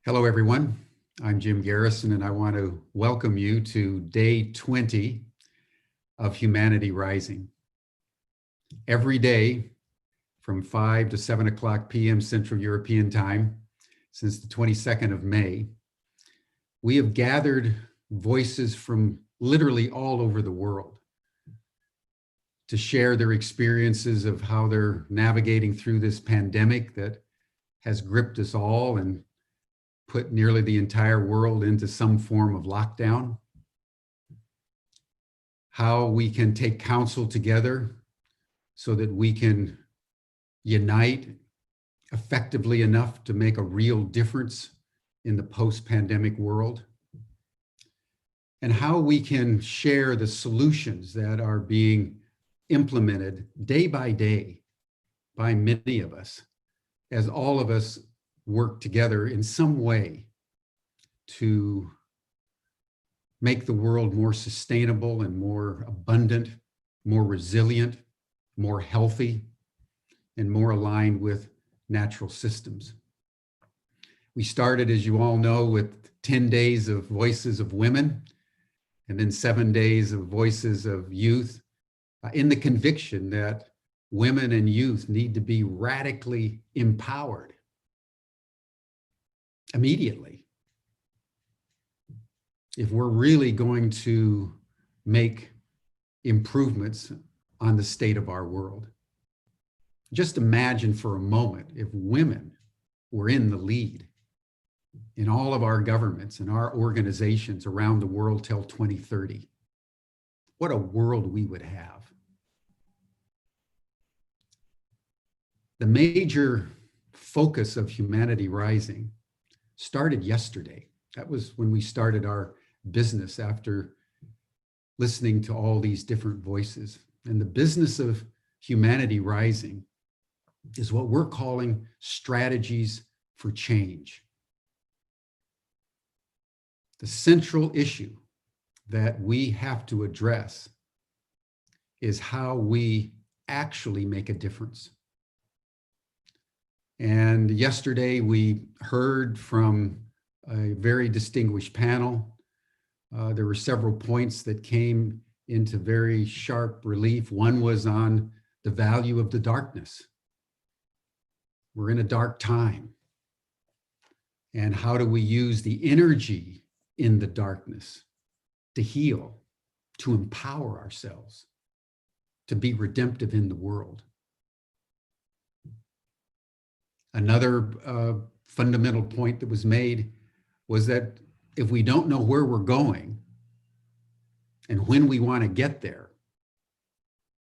Hello, everyone. I'm Jim Garrison, and I want to welcome you to day 20 of Humanity Rising. Every day from 5 to 7 o'clock p.m. Central European Time since the 22nd of May, we have gathered voices from literally all over the world to share their experiences of how they're navigating through this pandemic that has gripped us all and put nearly the entire world into some form of lockdown. How we can take counsel together so that we can unite effectively enough to make a real difference in the post-pandemic world. And how we can share the solutions that are being implemented day by day by many of us, as all of us work together in some way to make the world more sustainable and more abundant, more resilient, more healthy, and more aligned with natural systems. We started, as you all know, with 10 days of Voices of Women, and then 7 days of Voices of Youth, in the conviction that women and youth need to be radically empowered immediately if we're really going to make improvements on the state of our world. Just imagine for a moment if women were in the lead in all of our governments and our organizations around the world till 2030. What a world we would have. The major focus of Humanity Rising started yesterday. That was when we started our business after listening to all these different voices. And the business of Humanity Rising is what we're calling strategies for change. The central issue that we have to address is how we actually make a difference. And yesterday we heard from a very distinguished panel. There were several points that came into very sharp relief. One was on the value of the darkness. We're in a dark time. And how do we use the energy in the darkness to heal, to empower ourselves, to be redemptive in the world? Another fundamental point that was made was that if we don't know where we're going and when we want to get there,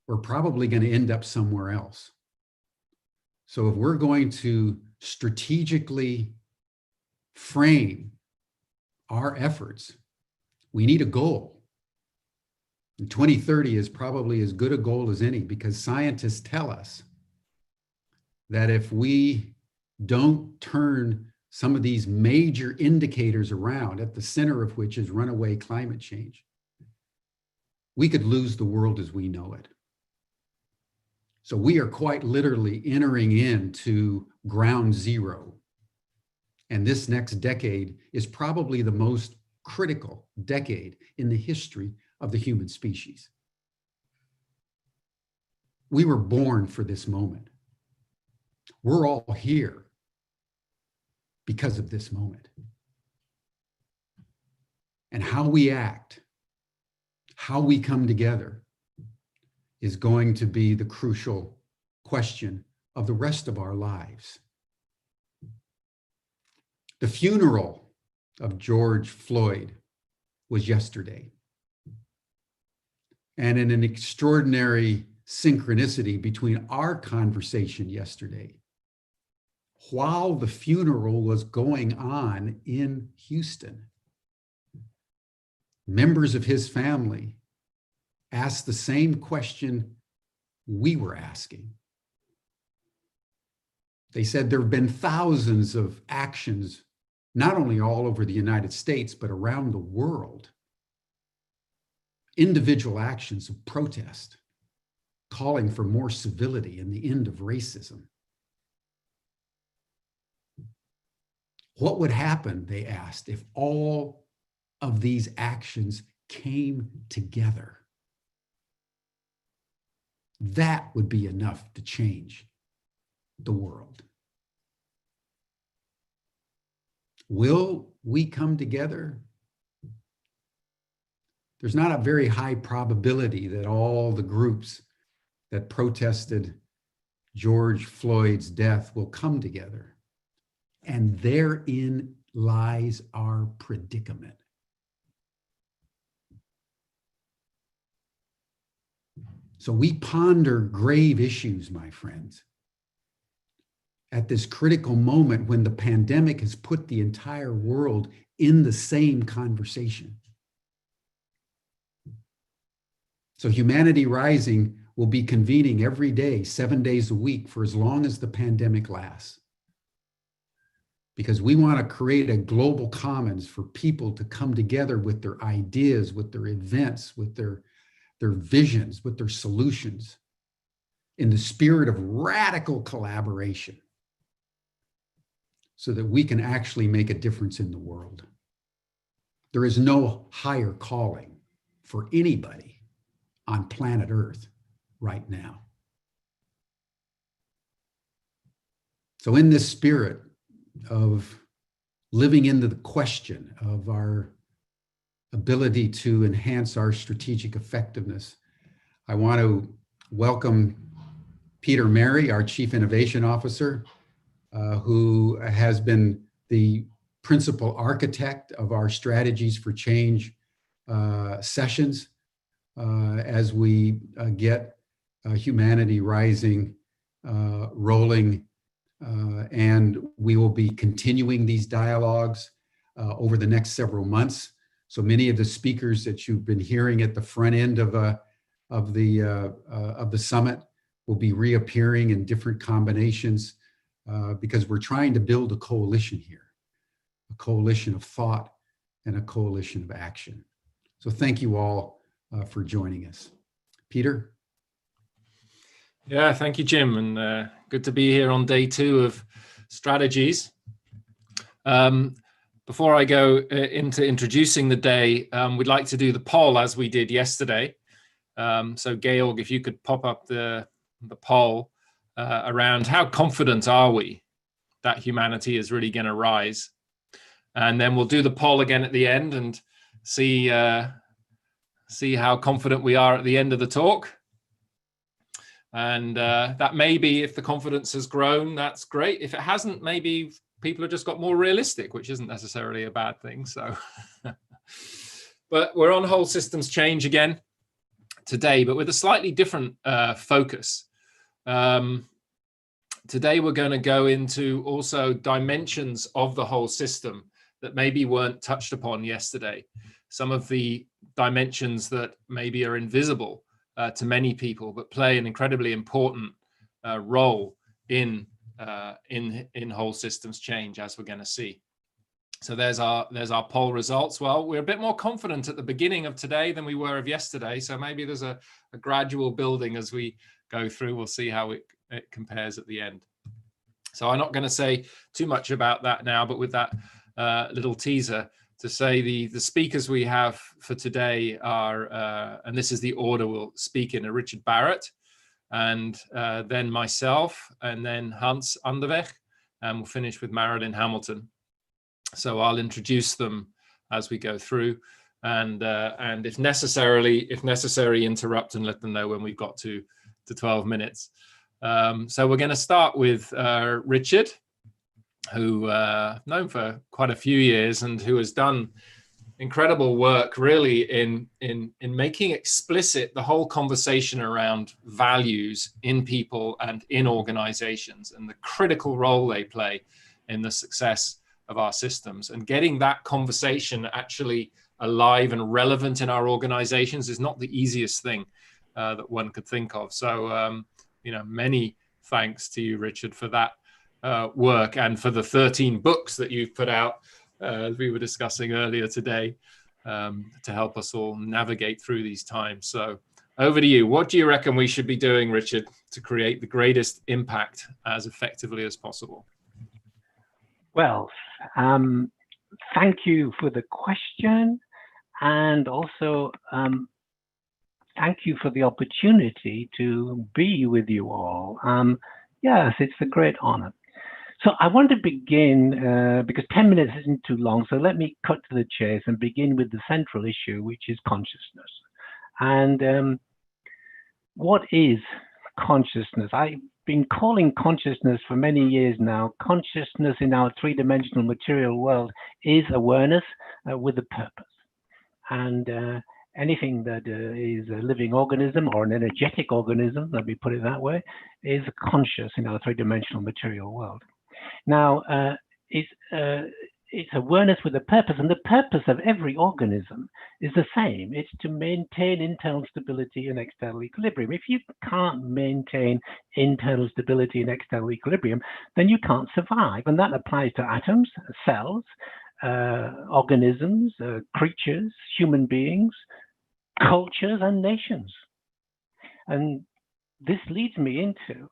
we're probably going to end up somewhere else. So if we're going to strategically frame our efforts, we need a goal. And 2030 is probably as good a goal as any, because scientists tell us that if we don't turn some of these major indicators around, at the center of which is runaway climate change, we could lose the world as we know it. So we are quite literally entering into ground zero. And this next decade is probably the most critical decade in the history of the human species. We were born for this moment. We're all here because of this moment. And how we act, how we come together, is going to be the crucial question of the rest of our lives. The funeral of George Floyd was yesterday. And in an extraordinary synchronicity between our conversation yesterday, while the funeral was going on in Houston, members of his family asked the same question we were asking. They said there have been thousands of actions, not only all over the United States, but around the world, individual actions of protest, calling for more civility and the end of racism. What would happen, they asked, if all of these actions came together? That would be enough to change the world. Will we come together? There's not a very high probability that all the groups that protested George Floyd's death will come together. And therein lies our predicament. So we ponder grave issues, my friends, at this critical moment when the pandemic has put the entire world in the same conversation. So Humanity Rising will be convening every day, 7 days a week, for as long as the pandemic lasts. Because we want to create a global commons for people to come together with their ideas, with their events, with their visions, with their solutions, in the spirit of radical collaboration, so that we can actually make a difference in the world. There is no higher calling for anybody on planet Earth right now. So in this spirit of living into the question of our ability to enhance our strategic effectiveness, I want to welcome Peter Mary, our Chief Innovation Officer, who has been the principal architect of our Strategies for Change sessions as we get Humanity Rising rolling. And we will be continuing these dialogues over the next several months. So many of the speakers that you've been hearing at the front end of the summit will be reappearing in different combinations because we're trying to build a coalition here, a coalition of thought and a coalition of action. So thank you all for joining us. Peter? Yeah, thank you, Jim, and good to be here on day 2 of Strategies. Before I go into introducing the day, we'd like to do the poll as we did yesterday. So Georg, if you could pop up the poll around how confident are we that humanity is really going to rise? And then we'll do the poll again at the end and see how confident we are at the end of the talk. And that maybe if the confidence has grown, that's great. If it hasn't, maybe people have just got more realistic, which isn't necessarily a bad thing. So, but we're on whole systems change again today, but with a slightly different focus. Today, we're going to go into also dimensions of the whole system that maybe weren't touched upon yesterday. Some of the dimensions that maybe are invisible to many people, but play an incredibly important role in whole systems change, as we're going to see. So there's our poll results. Well, we're a bit more confident at the beginning of today than we were of yesterday. So maybe there's a gradual building as we go through. We'll see how it compares at the end. So I'm not going to say too much about that now, but with that little teaser to say the speakers we have for today are, and this is the order we'll speak in, Richard Barrett, and then myself, and then Hans Andeweg, and we'll finish with Marilyn Hamilton. So I'll introduce them as we go through, and if necessary, interrupt and let them know when we've got to 12 minutes. So we're going to start with Richard, who I've known for quite a few years and who has done incredible work really in making explicit the whole conversation around values in people and in organizations and the critical role they play in the success of our systems. And getting that conversation actually alive and relevant in our organizations is not the easiest thing that one could think of. So, many thanks to you, Richard, for that work and for the 13 books that you've put out, as we were discussing earlier today, to help us all navigate through these times. So over to you. What do you reckon we should be doing, Richard, to create the greatest impact as effectively as possible? Well, thank you for the question, and also thank you for the opportunity to be with you all. Yes, it's a great honor. So I want to begin, because 10 minutes isn't too long, so let me cut to the chase and begin with the central issue, which is consciousness. And what is consciousness? I've been calling consciousness for many years now. Consciousness in our three-dimensional material world is awareness with a purpose. And anything that is a living organism or an energetic organism, let me put it that way, is conscious in our three-dimensional material world. Now, it's awareness with a purpose, and the purpose of every organism is the same. It's to maintain internal stability and external equilibrium. If you can't maintain internal stability and external equilibrium, then you can't survive, and that applies to atoms, cells, organisms, creatures, human beings, cultures, and nations. And this leads me into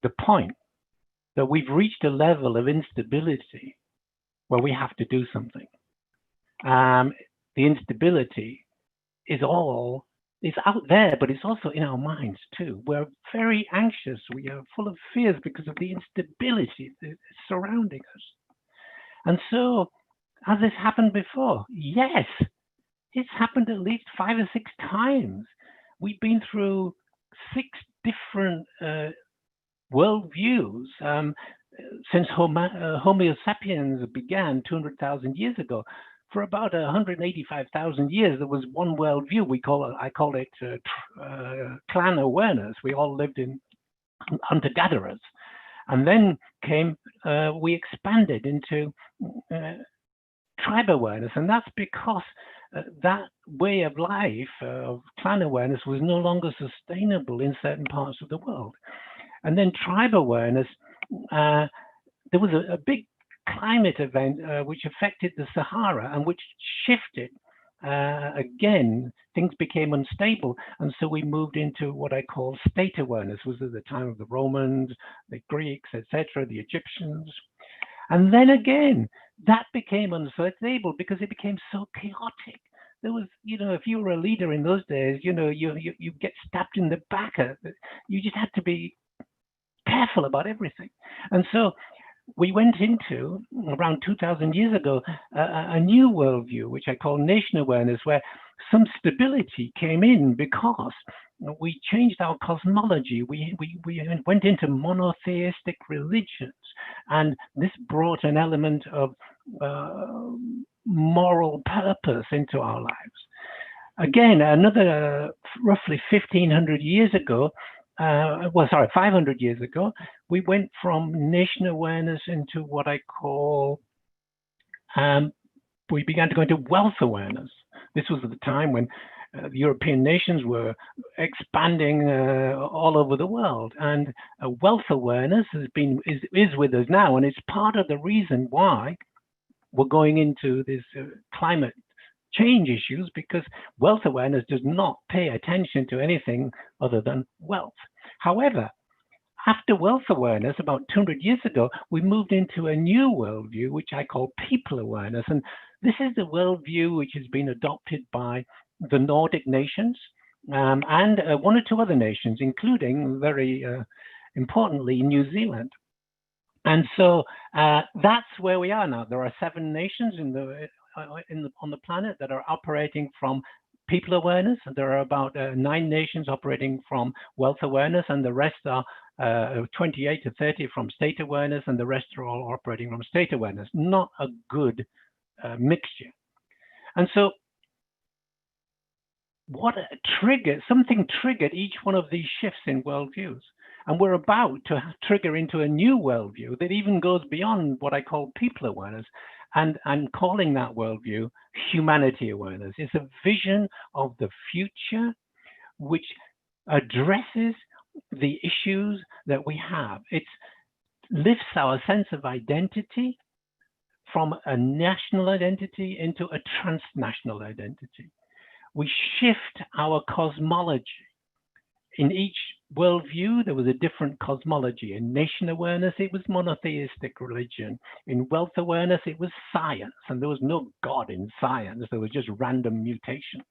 the point that we've reached a level of instability where we have to do something. The instability is out there, but it's also in our minds too. We're very anxious. We are full of fears because of the instability that's surrounding us. And so, has this happened before? Yes, it's happened at least 5 or 6 times. We've been through 6 different worldviews since Homo sapiens began 200,000 years ago. For about 185,000 years, there was one worldview. I call it clan awareness. We all lived in hunter-gatherers, and then we expanded into tribe awareness, and that's because that way of life of clan awareness was no longer sustainable in certain parts of the world. And then tribe awareness, there was a big climate event which affected the Sahara and which shifted. Again, things became unstable. And so we moved into what I call state awareness. It was at the time of the Romans, the Greeks, etc., the Egyptians. And then again, that became unstable because it became so chaotic. There was, if you were a leader in those days, you get stabbed in the back. You just had to be careful about everything. And so we went into, around 2,000 years ago, a new worldview, which I call nation awareness, where some stability came in because we changed our cosmology. We went into monotheistic religions, and this brought an element of moral purpose into our lives. Again, another roughly 1,500 years ago, 500 years ago, we went from nation awareness into what I call, we began to go into wealth awareness. This was at the time when European nations were expanding all over the world, and wealth awareness is with us now, and it's part of the reason why we're going into this climate change issues, because wealth awareness does not pay attention to anything other than wealth. However, after wealth awareness, about 200 years ago, we moved into a new worldview, which I call people awareness. And this is the worldview which has been adopted by the Nordic nations and 1 or 2 other nations, including, very importantly, New Zealand. And so that's where we are now. There are 7 nations on the planet that are operating from people awareness, and there are about 9 nations operating from wealth awareness, and the rest are 28 to 30 from state awareness, and the rest are all operating from state awareness. Not a good mixture. And so something triggered each one of these shifts in worldviews. And we're about to trigger into a new worldview that even goes beyond what I call people awareness. And I'm calling that worldview humanity awareness. It's a vision of the future which addresses the issues that we have. It lifts our sense of identity from a national identity into a transnational identity. We shift our cosmology in each worldview, there was a different cosmology. In nation awareness, it was monotheistic religion. In wealth awareness, it was science, and there was no God in science. There was just random mutations.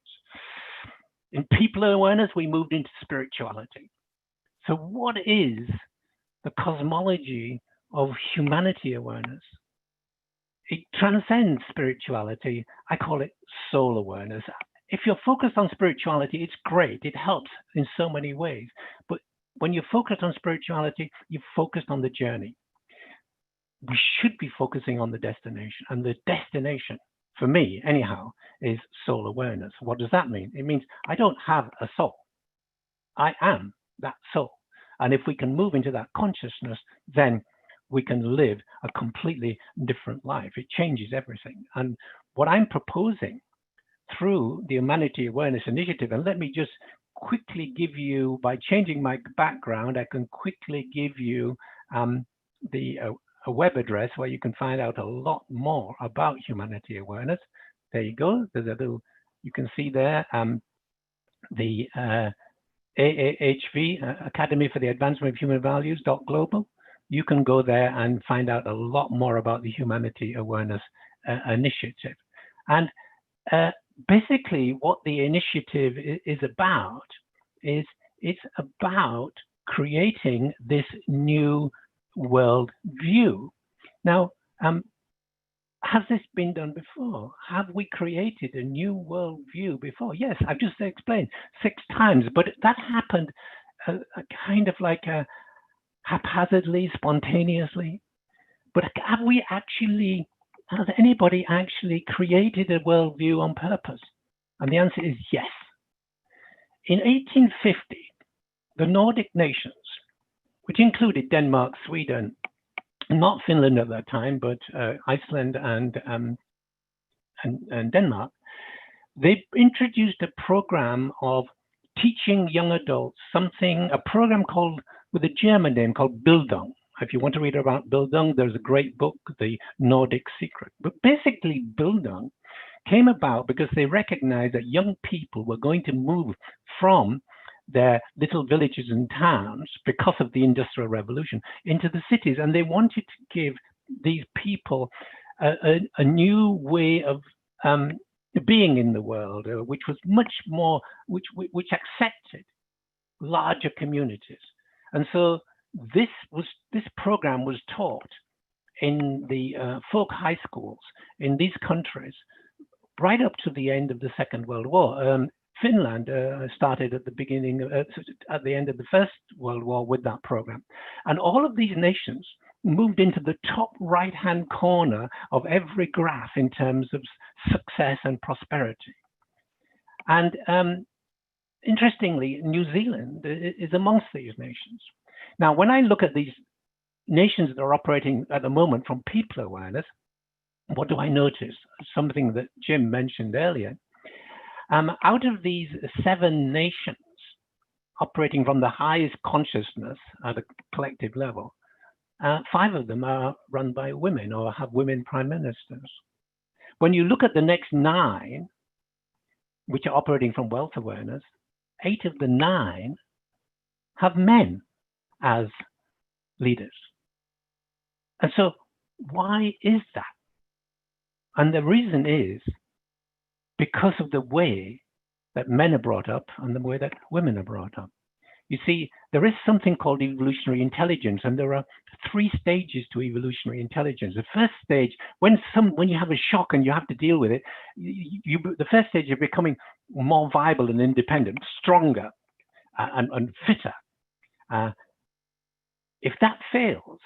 In people awareness, we moved into spirituality. So what is the cosmology of humanity awareness? It transcends spirituality. I call it soul awareness. If you're focused on spirituality, it's great. It helps in so many ways. But when you're focused on spirituality, you're focused on the journey. We should be focusing on the destination. And the destination, for me anyhow, is soul awareness. What does that mean? It means I don't have a soul. I am that soul. And if we can move into that consciousness, then we can live a completely different life. It changes everything. And what I'm proposing through the Humanity Awareness Initiative, and let me just quickly give you, by changing my background, I can quickly give you a web address where you can find out a lot more about Humanity Awareness. There you go. There's a little, you can see there, the AAHV, Academy for the Advancement of Human Values .global. You can go there and find out a lot more about the Humanity Awareness Initiative. And basically what the initiative is about is it's about creating this new world view. Now, has this been done before? Have we created a new world view before? Yes, I've just explained 6 times, but that happened kind of like haphazardly, spontaneously. But have we actually, has anybody actually created a worldview on purpose? And the answer is yes. In 1850, the Nordic nations, which included Denmark, Sweden, not Finland at that time, but Iceland and Denmark, they introduced a program of teaching young adults something, a program called, with a German name called Bildung. If you want to read about Bildung, there's a great book, The Nordic Secret. But basically, Bildung came about because they recognized that young people were going to move from their little villages and towns because of the Industrial Revolution into the cities. And they wanted to give these people a new way of being in the world, which was much more, which accepted larger communities. And so this program was taught in the folk high schools in these countries right up to the end of the Second World War. Finland started at the beginning, at the end of the First World War with that program. And all of these nations moved into the top right-hand corner of every graph in terms of success and prosperity. And interestingly, New Zealand is amongst these nations. Now, when I look at these nations that are operating at the moment from people awareness, what do I notice? Something that Jim mentioned earlier. Out of these 7 nations operating from the highest consciousness at a collective level, 5 of them are run by women or have women prime ministers. When you look at the next 9, which are operating from wealth awareness, 8 of the 9 have men as leaders. And so why is that? And the reason is because of the way that men are brought up and the way that women are brought up. You see, there is something called evolutionary intelligence, and there are 3 stages to evolutionary intelligence. The first stage, when you have a shock and you have to deal with it, the first stage, you're becoming more viable and independent, stronger and fitter. If that fails,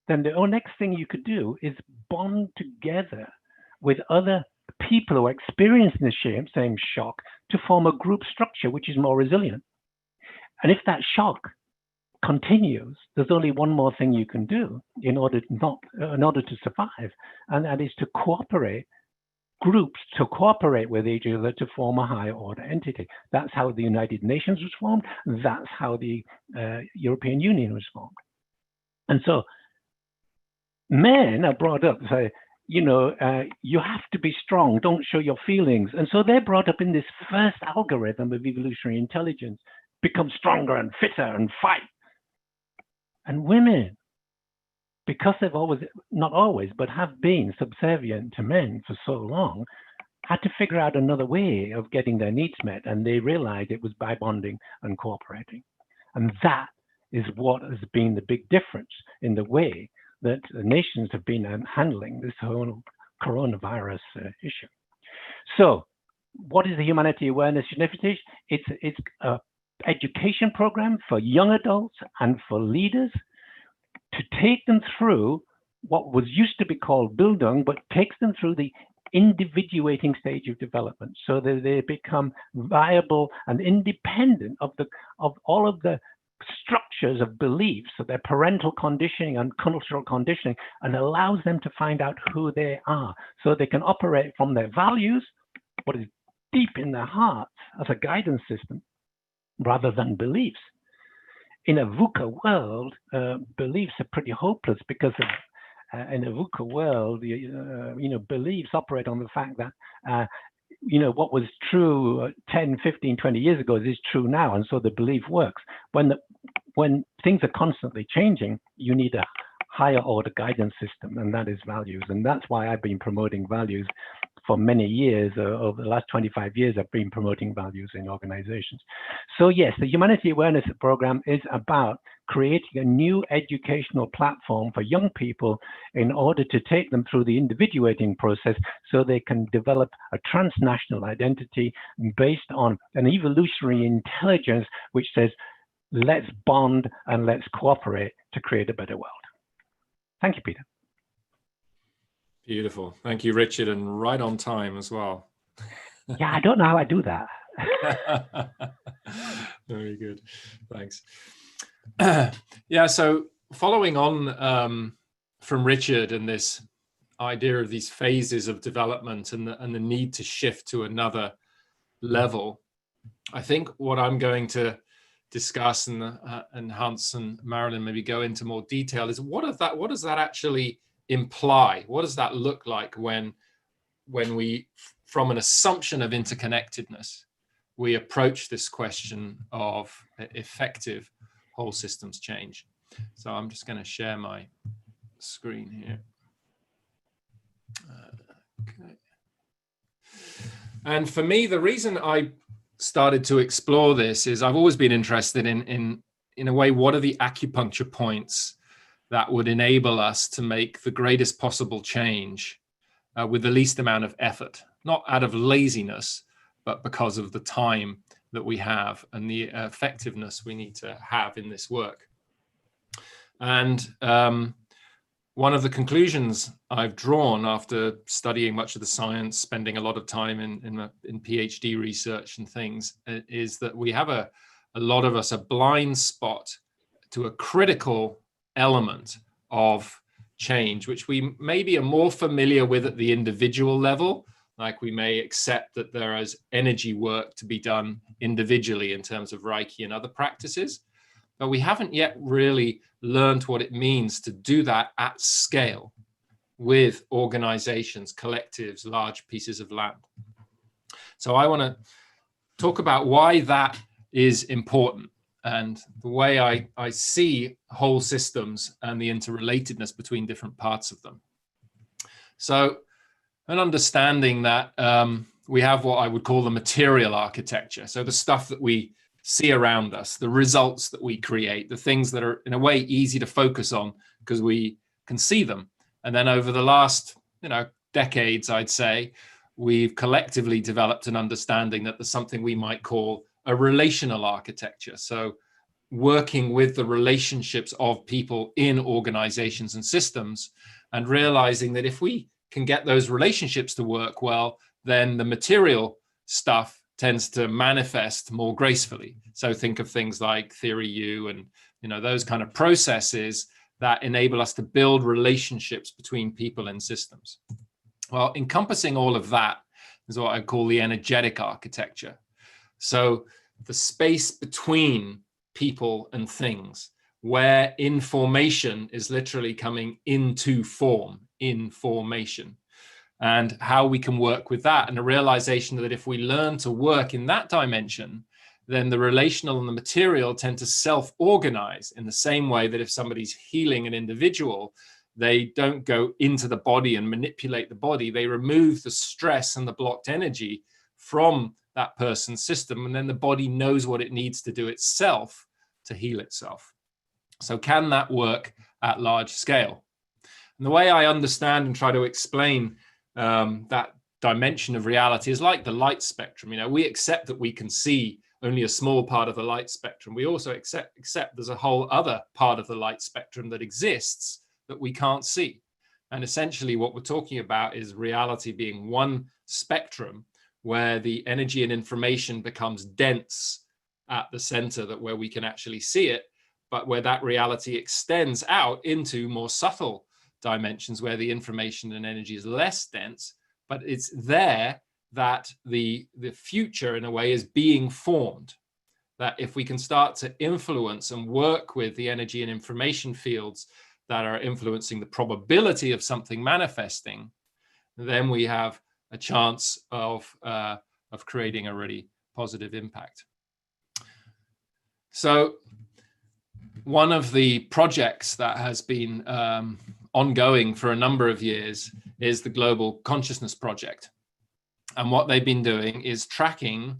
then the next thing you could do is bond together with other people who are experiencing the same shock to form a group structure which is more resilient. And if that shock continues, there's only one more thing you can do in order to survive, and that is to cooperate, groups to cooperate with each other to form a higher order entity. That's how the United Nations was formed. That's how the European Union was formed. And so men are brought up to say, you know, you have to be strong, don't show your feelings. And so they're brought up in this first algorithm of evolutionary intelligence. become stronger and fitter and fight. And women, because they've always, not always, but have been subservient to men for so long, had to figure out another way of getting their needs met. And they realized it was by bonding and cooperating. And that is what has been the big difference in the way that nations have been handling this whole coronavirus issue. So what is the Humanity Awareness Initiative? It's an education program for young adults and for leaders to take them through what was used to be called Bildung, but takes them through the individuating stage of development so that they become viable and independent of all of the structures of beliefs, so their parental conditioning and cultural conditioning, and allows them to find out who they are so they can operate from their values, what is deep in their hearts, as a guidance system rather than beliefs. In a VUCA world, beliefs are pretty hopeless because in a VUCA world, beliefs operate on the fact that what was true 10, 15, 20 years ago is true now, and so the belief works. When things are constantly changing, you need a higher order guidance system, and that is values. And that's why I've been promoting values for many years. Over the last 25 years, I've been promoting values in organizations. So yes, the Humanity Awareness Program is about creating a new educational platform for young people in order to take them through the individuating process so they can develop a transnational identity based on an evolutionary intelligence which says, let's bond and let's cooperate to create a better world. Thank you, Peter. Beautiful. Thank you, Richard, and right on time as well. Yeah, I don't know how I do that. Very good. Thanks. Yeah, so following on from Richard and this idea of these phases of development and the need to shift to another level, I think what I'm going to discuss and Hans and Marilyn maybe go into more detail is what does that actually imply? What does that look like when we, from an assumption of interconnectedness, we approach this question of effective whole systems change? So I'm just going to share my screen here. Okay. And for me, the reason I started to explore this is I've always been interested in a way, what are the acupuncture points that would enable us to make the greatest possible change with the least amount of effort, not out of laziness, but because of the time that we have and the effectiveness we need to have in this work. And one of the conclusions I've drawn after studying much of the science, spending a lot of time in PhD research and things, is that we have a lot of us a blind spot to a critical element of change, which we maybe are more familiar with at the individual level. Like we may accept that there is energy work to be done individually in terms of Reiki and other practices, but we haven't yet really learned what it means to do that at scale with organizations, collectives, large pieces of land. So I want to talk about why that is important and the way I see whole systems and the interrelatedness between different parts of them. So an understanding that we have what I would call the material architecture. So the stuff that we see around us, the results that we create, the things that are in a way easy to focus on because we can see them. And then over the last, decades, I'd say, we've collectively developed an understanding that there's something we might call a relational architecture. So working with the relationships of people in organizations and systems, and realizing that if we can get those relationships to work well, then the material stuff tends to manifest more gracefully. So think of things like Theory U and those kind of processes that enable us to build relationships between people and systems. Well, encompassing all of that is what I call the energetic architecture. So the space between people and things, where information is literally coming into form, in formation, and how we can work with that, and a realization that if we learn to work in that dimension, then the relational and the material tend to self-organize in the same way that if somebody's healing an individual, they don't go into the body and manipulate the body. They remove the stress and the blocked energy from that person's system, and then the body knows what it needs to do itself to heal itself. So can that work at large scale? And the way I understand and try to explain that dimension of reality is like the light spectrum. You know, we accept that we can see only a small part of the light spectrum. We also accept there's a whole other part of the light spectrum that exists that we can't see. And essentially what we're talking about is reality being one spectrum where the energy and information becomes dense at the center, that where we can actually see it, but where that reality extends out into more subtle dimensions where the information and energy is less dense, but it's there that the future in a way is being formed. That if we can start to influence and work with the energy and information fields that are influencing the probability of something manifesting, then we have a chance of creating a really positive impact. So one of the projects that has been ongoing for a number of years is the Global Consciousness Project. And what they've been doing is tracking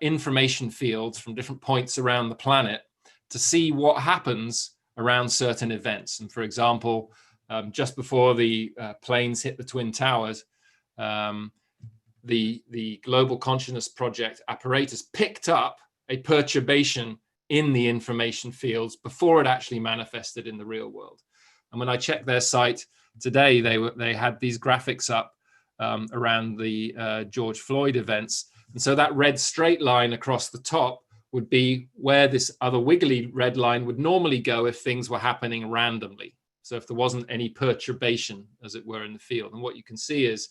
information fields from different points around the planet to see what happens around certain events. And for example, just before the planes hit the Twin Towers, the Global Consciousness Project apparatus picked up a perturbation in the information fields before it actually manifested in the real world. And when I checked their site today, they had these graphics up around the George Floyd events. And so that red straight line across the top would be where this other wiggly red line would normally go if things were happening randomly. So if there wasn't any perturbation, as it were, in the field. And what you can see is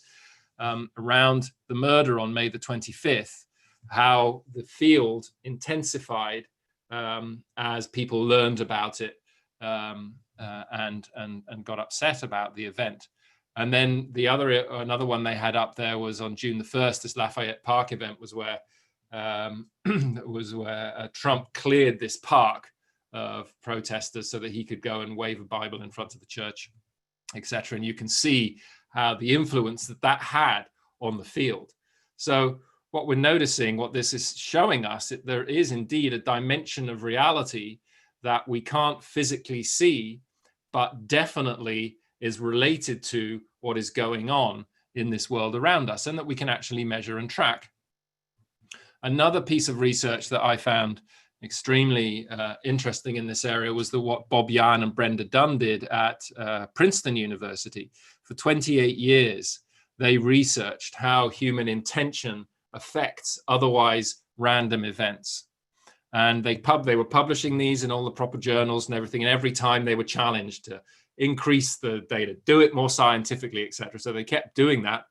around the murder on May the 25th, how the field intensified as people learned about it and got upset about the event. And then another one they had up there was on June the 1st, this Lafayette Park event was where Trump cleared this park of protesters so that he could go and wave a Bible in front of the church, etc. And you can see how the influence that had on the field. So what we're noticing, what this is showing us, that there is indeed a dimension of reality that we can't physically see, but definitely is related to what is going on in this world around us, and that we can actually measure and track. Another piece of research that I found extremely interesting in this area was what Bob Yan and Brenda Dunn did at Princeton University. For 28 years, they researched how human intention affects otherwise random events. And they were publishing these in all the proper journals and everything. And every time they were challenged to increase the data, do it more scientifically, etc. So they kept doing that.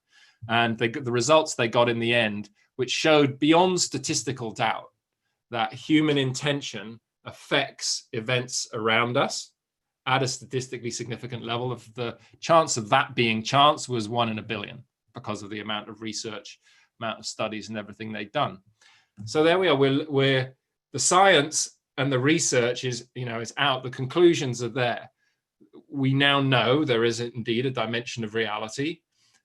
And the results they got in the end, which showed beyond statistical doubt that human intention affects events around us at a statistically significant level. Of the chance of that being chance was 1 in a billion because of the amount of research, amount of studies and everything they've done. So there we are. We're the science and the research is out. The conclusions are there. We now know there is indeed a dimension of reality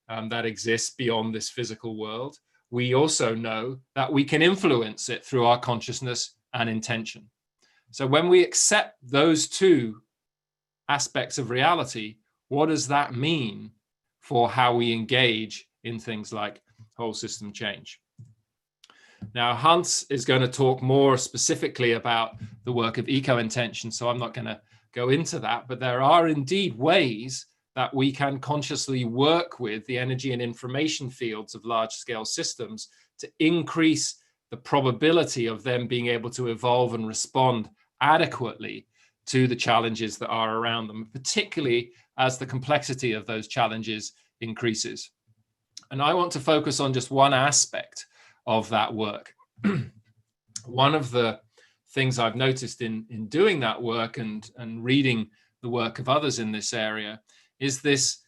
that exists beyond this physical world. We also know that we can influence it through our consciousness and intention. So when we accept those two aspects of reality, what does that mean for how we engage in things like whole system change? Now, Hans is going to talk more specifically about the work of ECOintention, so I'm not going to go into that, but there are indeed ways that we can consciously work with the energy and information fields of large-scale systems to increase the probability of them being able to evolve and respond adequately to the challenges that are around them, particularly as the complexity of those challenges increases. And I want to focus on just one aspect of that work. One of the things I've noticed in doing that work and reading the work of others in this area is this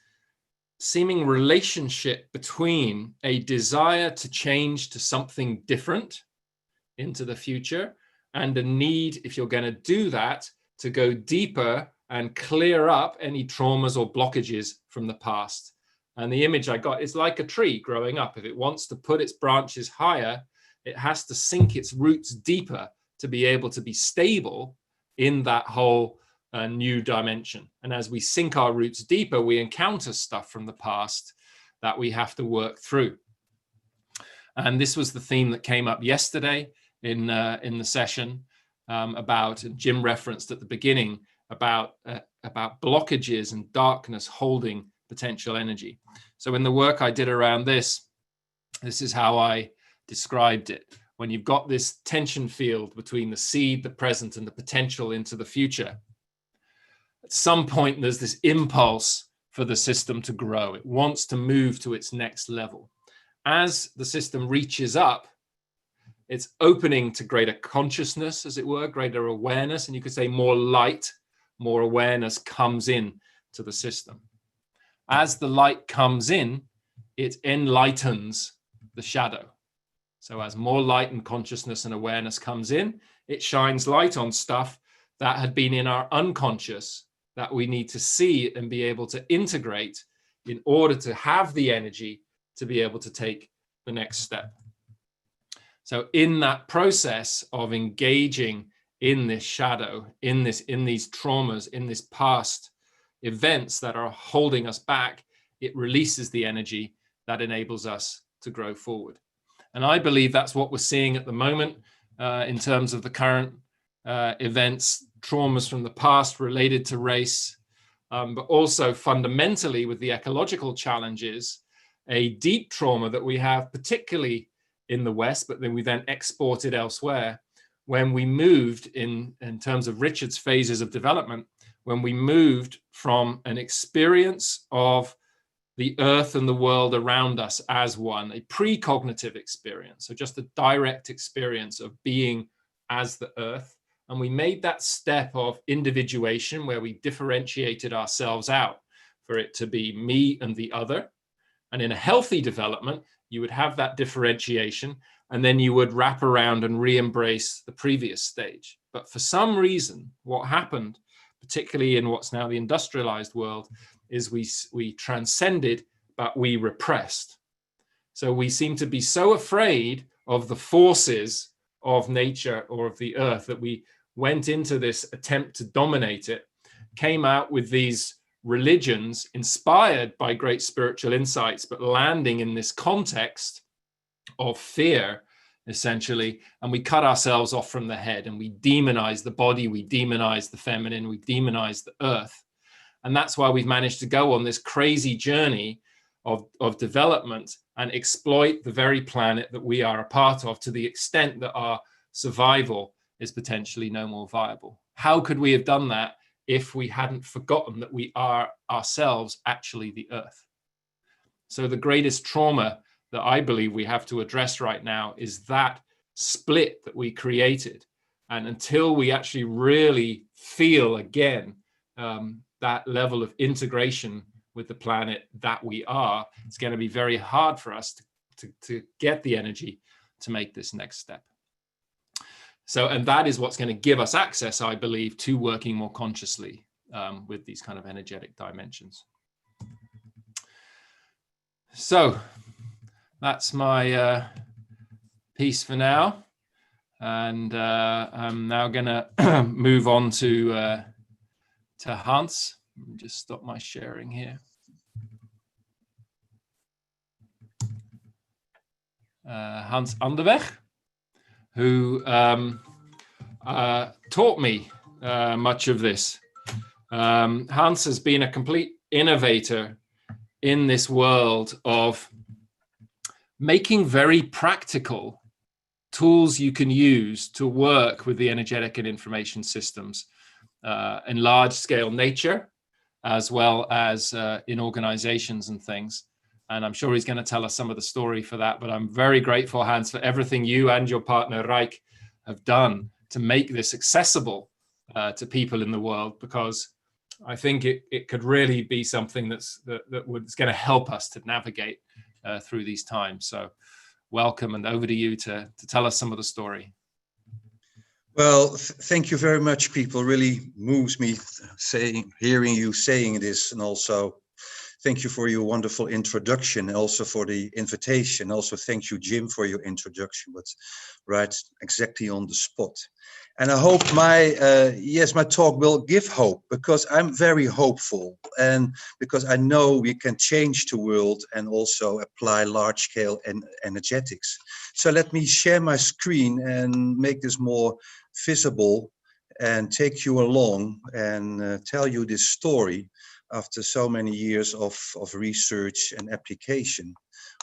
seeming relationship between a desire to change to something different into the future, and a need, if you're going to do that, to go deeper and clear up any traumas or blockages from the past. And the image I got is like a tree growing up. If it wants to put its branches higher, it has to sink its roots deeper to be able to be stable in that whole new dimension. And as we sink our roots deeper, we encounter stuff from the past that we have to work through. And this was the theme that came up yesterday in the session about, Jim referenced at the beginning, about blockages and darkness holding potential energy. So in the work I did around this is how I described it. When you've got this tension field between the seed, the present, and the potential into the future, at some point there's this impulse for the system to grow. It wants to move to its next level. As the system reaches up, it's opening to greater consciousness, as it were, greater awareness, and you could say more light, more awareness comes in to the system. As the light comes in, it enlightens the shadow. So as more light and consciousness and awareness comes in, it shines light on stuff that had been in our unconscious that we need to see and be able to integrate in order to have the energy to be able to take the next step. So in that process of engaging in this shadow, in these traumas, in this past events that are holding us back, it releases the energy that enables us to grow forward. And I believe that's what we're seeing at the moment in terms of the current events, traumas from the past related to race, but also fundamentally with the ecological challenges, a deep trauma that we have, particularly in the West, but then we then exported elsewhere. When we moved in terms of Richard's phases of development, when we moved from an experience of the earth and the world around us as one, a precognitive experience, so just a direct experience of being as the earth, and we made that step of individuation where we differentiated ourselves out for it to be me and the other. And in a healthy development, you would have that differentiation, and then you would wrap around and re-embrace the previous stage. But for some reason, what happened, particularly in what's now the industrialized world, is we transcended, but we repressed. So we seem to be so afraid of the forces of nature or of the earth that we went into this attempt to dominate it, came out with these religions inspired by great spiritual insights, but landing in this context of fear, essentially, and we cut ourselves off from the head, and we demonize the body, we demonize the feminine, we demonize the earth. And that's why we've managed to go on this crazy journey of development and exploit the very planet that we are a part of to the extent that our survival is potentially no more viable. How could we have done that if we hadn't forgotten that we are ourselves actually the earth? So the greatest trauma that I believe we have to address right now is that split that we created. And until we actually really feel again that level of integration with the planet that we are, it's going to be very hard for us to get the energy to make this next step. So, and that is what's going to give us access, I believe, to working more consciously with these kind of energetic dimensions. So that's my piece for now. And I'm now going to move on to Hans. Let me just stop my sharing here. Hans Andeweg, who taught me much of this. Hans has been a complete innovator in this world of making very practical tools you can use to work with the energetic and information systems in large-scale nature, as well as in organizations and things. And I'm sure he's going to tell us some of the story for that. But I'm very grateful, Hans, for everything you and your partner, Rijk, have done to make this accessible to people in the world, because I think it could really be something that's going to help us to navigate through these times. So welcome, and over to you to tell us some of the story. Well, thank you very much, people. Really moves me hearing you saying this, and also thank you for your wonderful introduction, and also for the invitation. Also, thank you, Jim, for your introduction. But right, exactly on the spot. And I hope my my talk will give hope, because I'm very hopeful, and because I know we can change the world and also apply large-scale energetics. So let me share my screen and make this more visible and take you along and tell you this story. After so many years of research and application,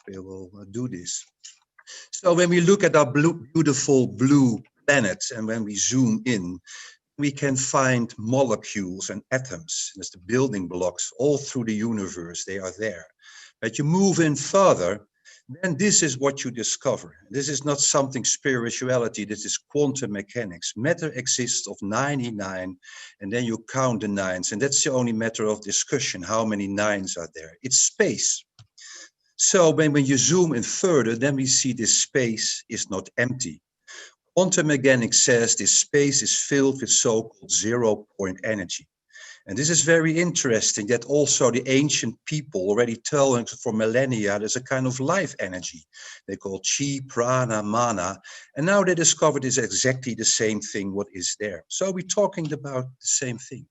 we will do this. So when we look at our beautiful blue planet, and when we zoom in, we can find molecules and atoms. That's the building blocks all through the universe. They are there. But you move in further, then this is what you discover. This is not something spirituality, this is quantum mechanics. Matter exists of 99, and then you count the nines, and that's the only matter of discussion, how many nines are there. It's space. So when you zoom in further, then we see this space is not empty. Quantum mechanics says this space is filled with so-called zero-point energy. And this is very interesting that also the ancient people already tell us for millennia there's a kind of life energy. They call chi, prana, mana. And now they discovered it's exactly the same thing what is there. So we're talking about the same thing.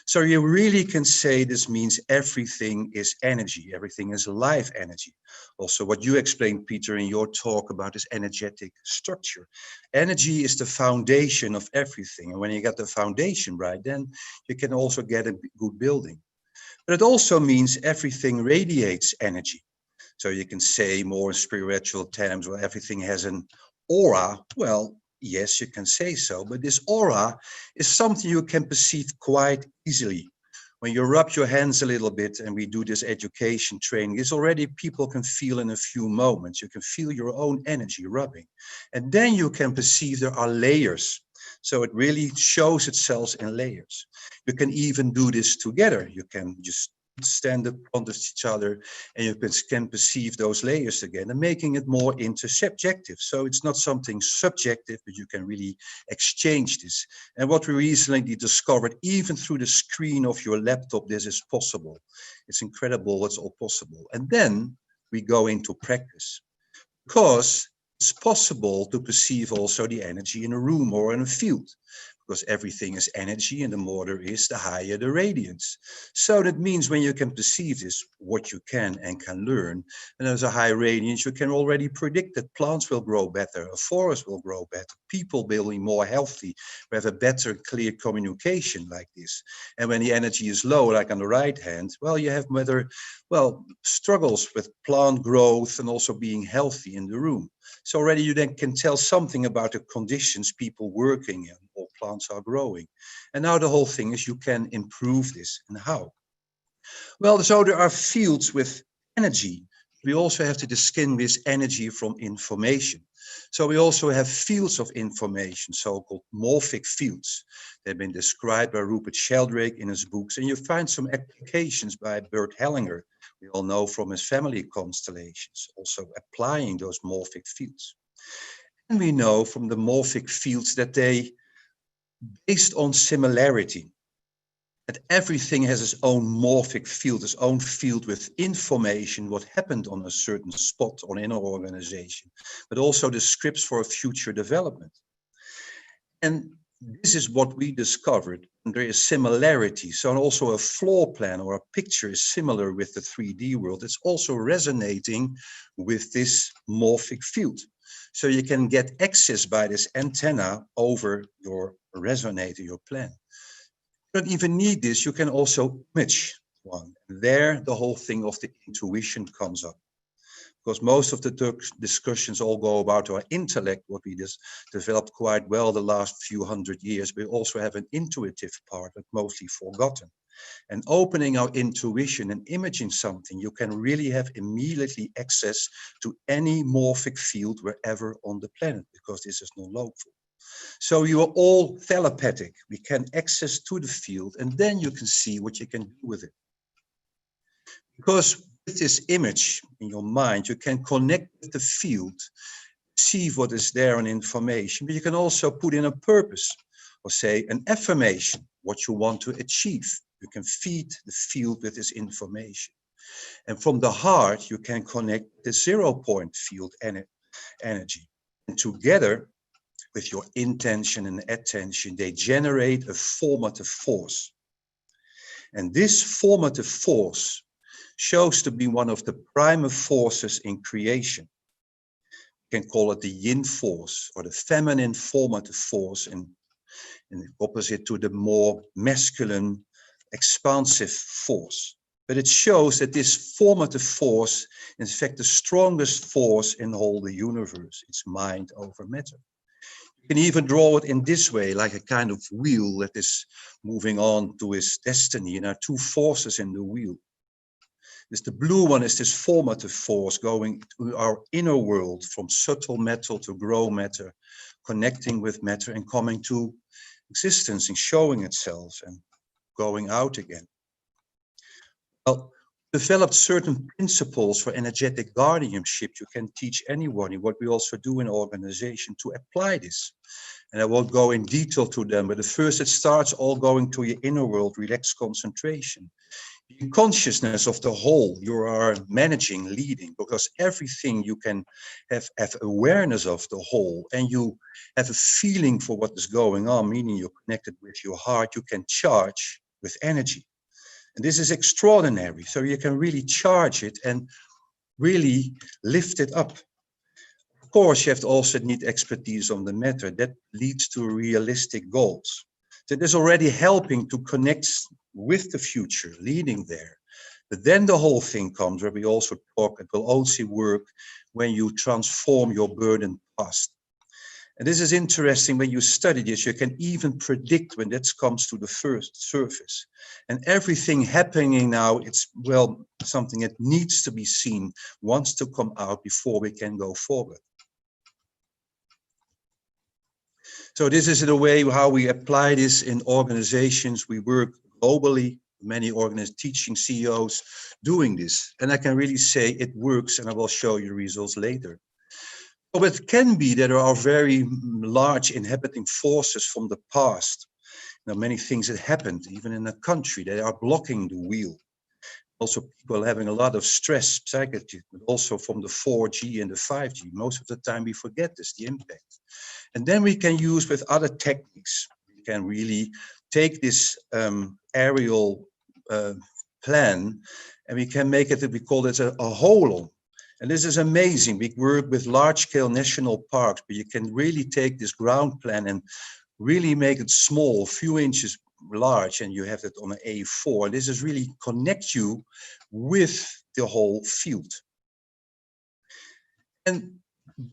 So you really can say this means everything is energy. Everything is life energy. Also what you explained, Peter, in your talk about this energetic structure. Energy is the foundation of everything. And when you get the foundation right, then you can also get a good building. But it also means everything radiates energy. So you can say more in spiritual terms, well, everything has an aura. Well, yes, you can say so, but this aura is something you can perceive quite easily. When you rub your hands a little bit, and we do this education training, it's already people can feel in a few moments. You can feel your own energy rubbing. And then you can perceive there are layers. So it really shows itself in layers. You can even do this together. You can just stand in front of each other, and you can perceive those layers again, and making it more intersubjective. So it's not something subjective, but you can really exchange this. And what we recently discovered, even through the screen of your laptop, this is possible. It's incredible what's all possible. And then we go into practice, because it's possible to perceive also the energy in a room or in a field, because everything is energy, and the more there is, the higher the radiance. So that means when you can perceive this, what you can and can learn, and there's a high radiance, you can already predict that plants will grow better, a forest will grow better, people will be more healthy, we have a better, clear communication like this. And when the energy is low, like on the right hand, well, you have struggles with plant growth and also being healthy in the room. So already you then can tell something about the conditions people working in or plants are growing. And now the whole thing is you can improve this. And how? Well, so there are fields with energy. We also have to distinguish energy from information. So we also have fields of information, so-called morphic fields. They've been described by Rupert Sheldrake in his books, and you find some applications by Bert Hellinger, we all know from his family constellations, also applying those morphic fields. And we know from the morphic fields that they, based on similarity, that everything has its own morphic field, its own field with information, what happened on a certain spot or in an organization, but also the scripts for a future development. And this is what we discovered. And there is similarity. So also a floor plan or a picture is similar with the 3D world. It's also resonating with this morphic field. So you can get access by this antenna over your resonator, your plan. You don't even need this. You can also image one. There, the whole thing of the intuition comes up. Because most of the discussions all go about our intellect, what we just developed quite well the last few hundred years. We also have an intuitive part, but mostly forgotten. And opening our intuition and imaging something, you can really have immediately access to any morphic field wherever on the planet, because this is not local. So you are all telepathic. We can access to the field, and then you can see what you can do with it. Because with this image in your mind, you can connect with the field, perceive what is there in information, but you can also put in a purpose or say an affirmation, what you want to achieve. You can feed the field with this information. And from the heart, you can connect the 0-point field energy. And together with your intention and attention, they generate a formative force. And this formative force shows to be one of the primal forces in creation. You can call it the yin force or the feminine formative force in opposite to the more masculine expansive force. But it shows that this formative force is in fact the strongest force in the whole the universe. It's mind over matter. You can even draw it in this way, like a kind of wheel that is moving on to its destiny. And there are two forces in the wheel. The blue one is this formative force going to our inner world, from subtle matter to grow matter, connecting with matter and coming to existence and showing itself and going out again. Well, developed certain principles for energetic guardianship. You can teach anyone what we also do in organization to apply this. And I won't go in detail to them, but at first it starts all going to your inner world, relaxed concentration. The consciousness of the whole you are managing, leading, because everything you can have awareness of the whole, and you have a feeling for what is going on, meaning you're connected with your heart, you can charge with energy. And this is extraordinary. So you can really charge it and really lift it up. Of course, you have to also need expertise on the matter. That leads to realistic goals. That is already helping to connect with the future, leading there. But then the whole thing comes where we also talk, it will also work when you transform your burdened past. And this is interesting. When you study this, you can even predict when that comes to the first surface. And everything happening now, it's, well, something that needs to be seen, wants to come out before we can go forward. So this is the way how we apply this in organizations. We work globally, many organizations, teaching CEOs doing this. And I can really say it works, and I will show you the results later. So it can be that there are very large inhibiting forces from the past. There are many things that happened, even in a country, that are blocking the wheel. Also, people having a lot of stress, psychiatry, but also from the 4G and the 5G. Most of the time we forget this, the impact. And then we can use with other techniques. We can really take this aerial plan, and we can make it, we call it a holon. And this is amazing. We work with large-scale national parks, but you can really take this ground plan and really make it small, a few inches large, and you have it on an A4. And this is really connect you with the whole field. And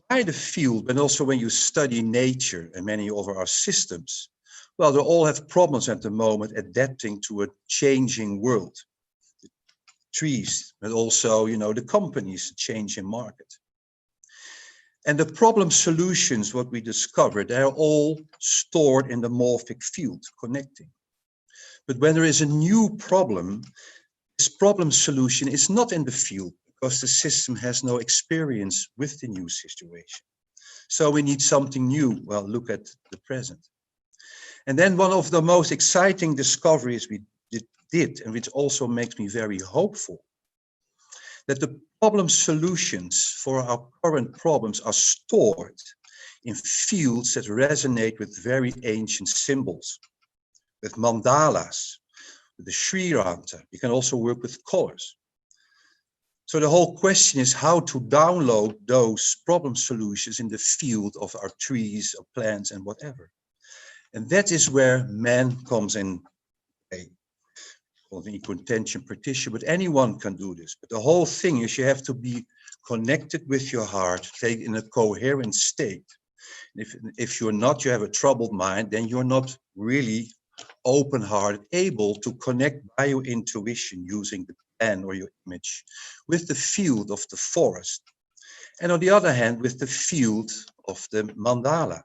by the field, but also when you study nature and many of our systems, well, they all have problems at the moment adapting to a changing world. The trees, but also, you know, the companies change in market. And the problem solutions, what we discovered, they're all stored in the morphic field, connecting. But when there is a new problem, this problem solution is not in the field, because the system has no experience with the new situation. So we need something new. Well, look at the present. And then one of the most exciting discoveries we did, and which also makes me very hopeful, that the problem solutions for our current problems are stored in fields that resonate with very ancient symbols, with mandalas, with the Sri Ranta. You can also work with colors. So the whole question is how to download those problem solutions in the field of our trees, or plants, and whatever. And that is where man comes in, called an ECOintention practitioner, but anyone can do this. But the whole thing is you have to be connected with your heart, stay in a coherent state. If you're not, you have a troubled mind, then you're not really open-hearted, able to connect by your intuition using the pen or your image with the field of the forest. And on the other hand, with the field of the mandala.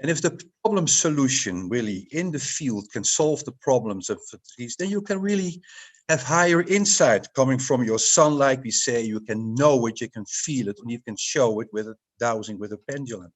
And if the problem solution really in the field can solve the problems of the trees, then you can really have higher insight coming from your sun, like we say. You can know it, you can feel it, and you can show it with a dowsing with a pendulum.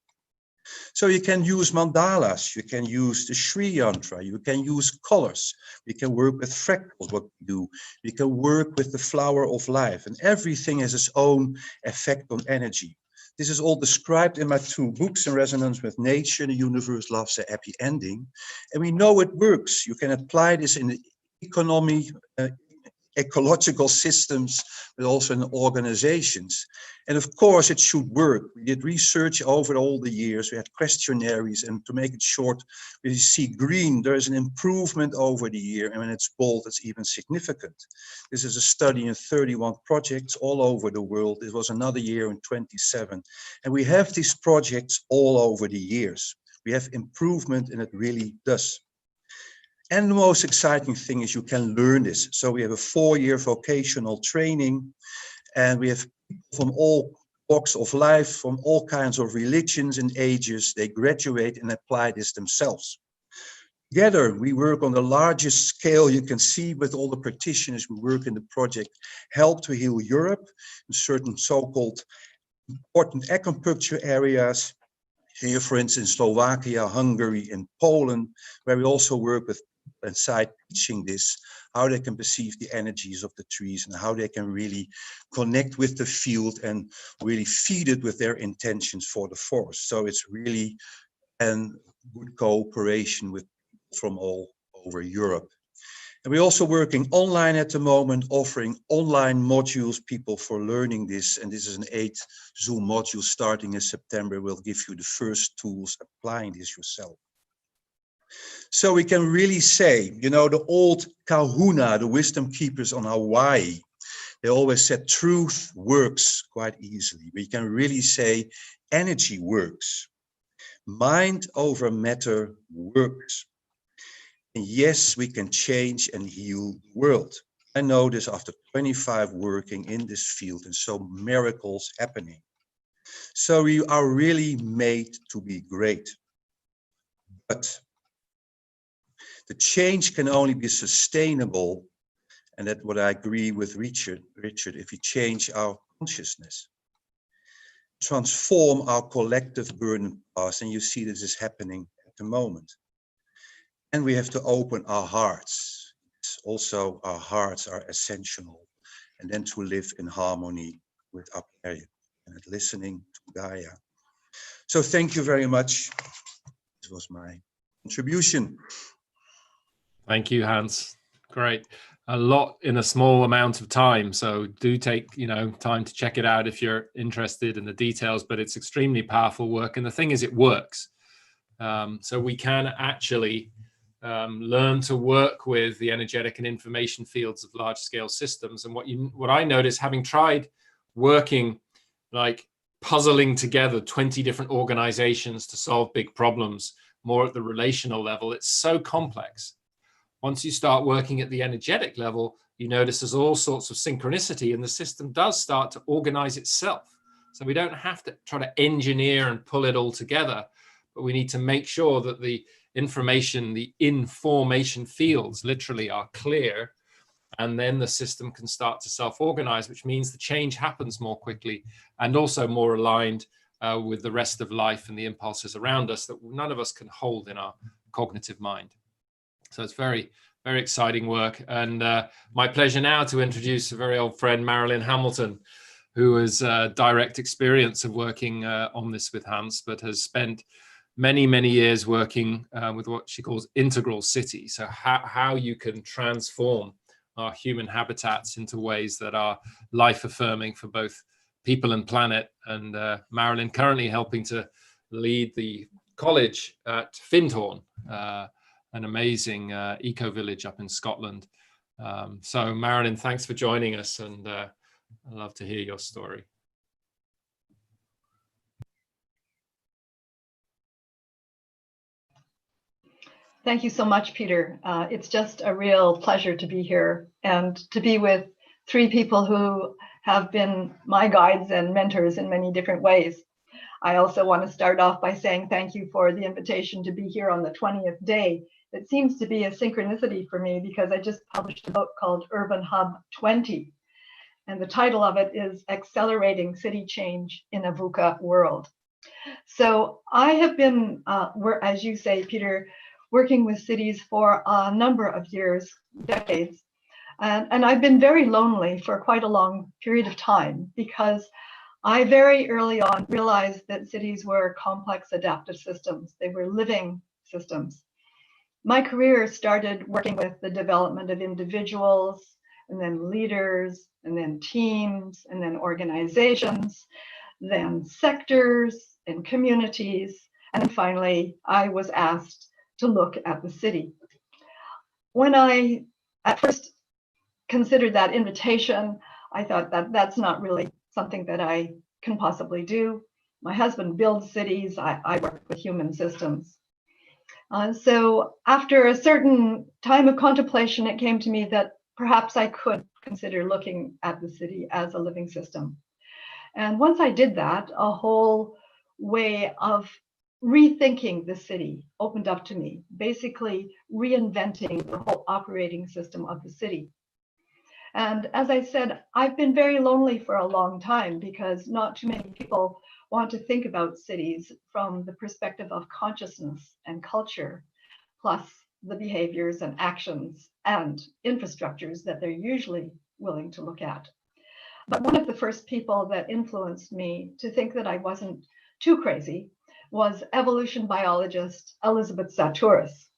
So you can use mandalas, you can use the Sri Yantra, you can use colors, we can work with fractals, what we do, we can work with the flower of life, and everything has its own effect on energy. This is all described in my 2 books, In Resonance with Nature, The Universe Loves a Happy Ending. And we know it works. You can apply this in the economy, ecological systems, but also in organizations. And of course, it should work. We did research over all the years. We had questionnaires, and to make it short, we see green, there is an improvement over the year. And when it's bold, it's even significant. This is a study in 31 projects all over the world. It was another year in 27. And we have these projects all over the years. We have improvement, and it really does. And the most exciting thing is you can learn this. So we have a 4-year vocational training, and we have people from all walks of life, from all kinds of religions and ages. They graduate and apply this themselves. Together, we work on the largest scale you can see with all the practitioners who work in the project, Help to Heal Europe, in certain so-called important acupuncture areas. Here, for instance, Slovakia, Hungary, and Poland, where we also work with inside teaching this, how they can perceive the energies of the trees and how they can really connect with the field and really feed it with their intentions for the forest. So it's really a good cooperation with people from all over Europe. And we're also working online at the moment, offering online modules, people for learning this. And this is an 8 Zoom module starting in September. We'll give you the first tools applying this yourself. So we can really say, you know, the old kahuna, the wisdom keepers on Hawaii, they always said truth works quite easily. We can really say energy works. Mind over matter works. And yes, we can change and heal the world. I know this after 25 working in this field and so miracles happening. So we are really made to be great. But the change can only be sustainable, and that's what I agree with Richard, if we change our consciousness, transform our collective burden past, and you see this is happening at the moment. And we have to open our hearts. Also, our hearts are essential, and then to live in harmony with our planet and listening to Gaia. So thank you very much. This was my contribution. Thank you, Hans. Great. A lot in a small amount of time. So do take, time to check it out if you're interested in the details, but it's extremely powerful work. And the thing is, it works. So we can actually learn to work with the energetic and information fields of large scale systems. And what I noticed, having tried working, like puzzling together 20 different organizations to solve big problems, more at the relational level, it's so complex. Once you start working at the energetic level, you notice there's all sorts of synchronicity, and the system does start to organize itself. So we don't have to try to engineer and pull it all together, but we need to make sure that the information, the information fields literally are clear, and then the system can start to self-organize, which means the change happens more quickly and also more aligned with the rest of life and the impulses around us that none of us can hold in our cognitive mind. So it's very, very exciting work. And my pleasure now to introduce a very old friend, Marilyn Hamilton, who has direct experience of working on this with Hans, but has spent many, many years working with what she calls integral city. So how you can transform our human habitats into ways that are life affirming for both people and planet. And Marilyn currently helping to lead the college at Findhorn, an amazing eco-village up in Scotland. So Marilyn, thanks for joining us, and I'd love to hear your story. Thank you so much, Peter. It's just a real pleasure to be here and to be with 3 people who have been my guides and mentors in many different ways. I also want to start off by saying thank you for the invitation to be here on the 20th day. It seems to be a synchronicity for me because I just published a book called Urban Hub 20. And the title of it is Accelerating City Change in a VUCA World. So I have been, as you say, Peter, working with cities for a number of years, decades. And I've been very lonely for quite a long period of time because I very early on realized that cities were complex adaptive systems. They were living systems. My career started working with the development of individuals, and then leaders, and then teams, and then organizations, then sectors and communities. And then finally, I was asked to look at the city. When I at first considered that invitation, I thought that that's not really something that I can possibly do. My husband builds cities, I work with human systems. So after a certain time of contemplation, it came to me that perhaps I could consider looking at the city as a living system. And once I did that, a whole way of rethinking the city opened up to me, basically reinventing the whole operating system of the city. And as I said, I've been very lonely for a long time because not too many people want to think about cities from the perspective of consciousness and culture, plus the behaviors and actions and infrastructures that they're usually willing to look at. But one of the first people that influenced me to think that I wasn't too crazy was evolution biologist Elizabeth Sahtouris.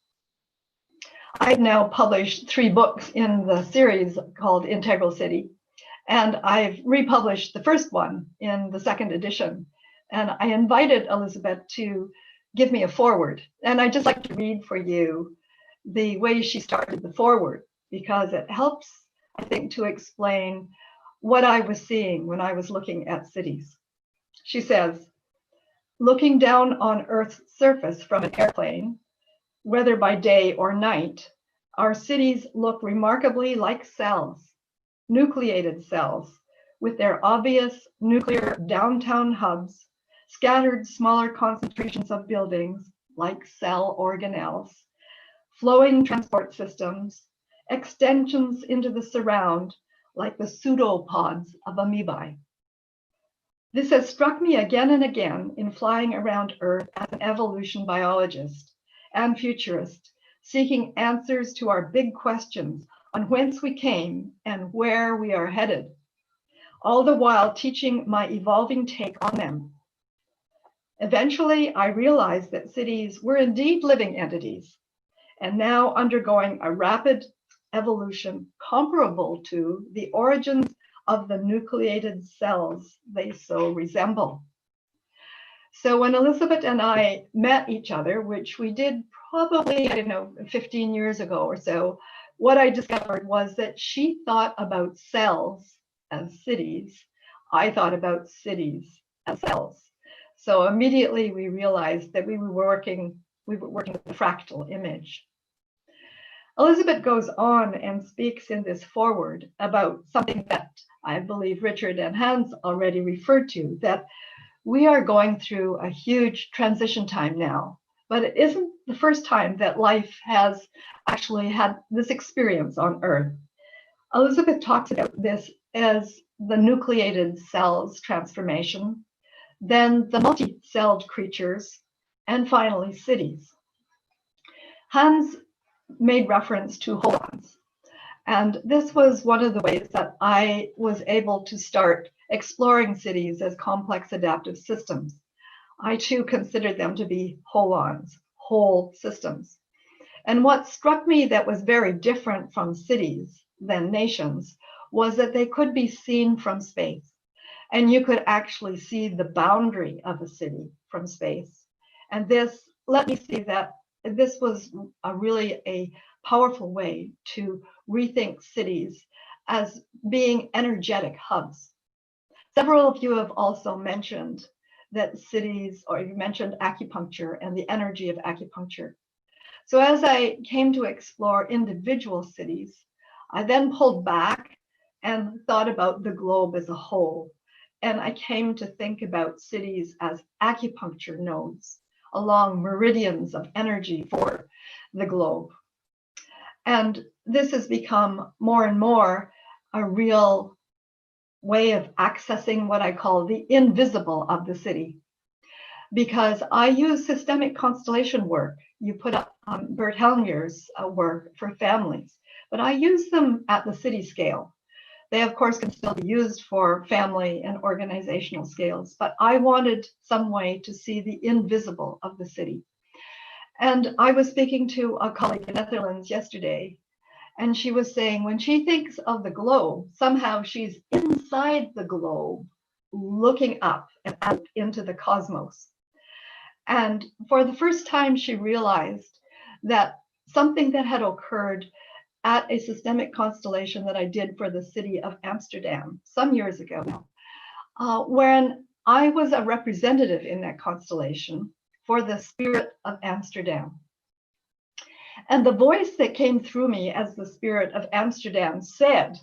I've now published 3 books in the series called Integral City, and I've republished the first one in the 2nd edition. And I invited Elizabeth to give me a foreword. And I'd just like to read for you the way she started the foreword, because it helps, I think, to explain what I was seeing when I was looking at cities. She says, looking down on Earth's surface from an airplane, whether by day or night, our cities look remarkably like cells, nucleated cells, with their obvious nuclear downtown hubs, scattered smaller concentrations of buildings like cell organelles, flowing transport systems, extensions into the surround like the pseudopods of amoebae. This has struck me again and again in flying around Earth as an evolution biologist and futurist, seeking answers to our big questions on whence we came and where we are headed, all the while teaching my evolving take on them. Eventually, I realized that cities were indeed living entities, and now undergoing a rapid evolution comparable to the origins of the nucleated cells they so resemble. So when Elizabeth and I met each other, which we did probably, 15 years ago or so, what I discovered was that she thought about cells as cities. I thought about cities as cells. So immediately we realized that we were working with the fractal image. Elizabeth goes on and speaks in this foreword about something that I believe Richard and Hans already referred to, that we are going through a huge transition time now, but it isn't the first time that life has actually had this experience on Earth. Elizabeth talks about this as the nucleated cells transformation, then the multi-celled creatures, and finally cities. Hans made reference to holons. And this was one of the ways that I was able to start exploring cities as complex adaptive systems. I too considered them to be holons, whole systems. And what struck me that was very different from cities than nations was that they could be seen from space. And you could actually see the boundary of a city from space. And this let me see that this was really a powerful way to rethink cities as being energetic hubs. Several of you have also mentioned that cities, or you mentioned acupuncture and the energy of acupuncture. So as I came to explore individual cities, I then pulled back and thought about the globe as a whole. and I came to think about cities as acupuncture nodes along meridians of energy for the globe. And this has become more and more a real way of accessing what I call the invisible of the city. Because I use systemic constellation work. You put up Bert Hellinger's work for families, but I use them at the city scale. They, of course, can still be used for family and organizational scales, but I wanted some way to see the invisible of the city. And I was speaking to a colleague in the Netherlands yesterday, and she was saying when she thinks of the globe, somehow she's inside the globe, looking up and out into the cosmos. And for the first time, she realized that something that had occurred at a systemic constellation that I did for the city of Amsterdam some years ago now, when I was a representative in that constellation for the spirit of Amsterdam. And the voice that came through me as the spirit of Amsterdam said,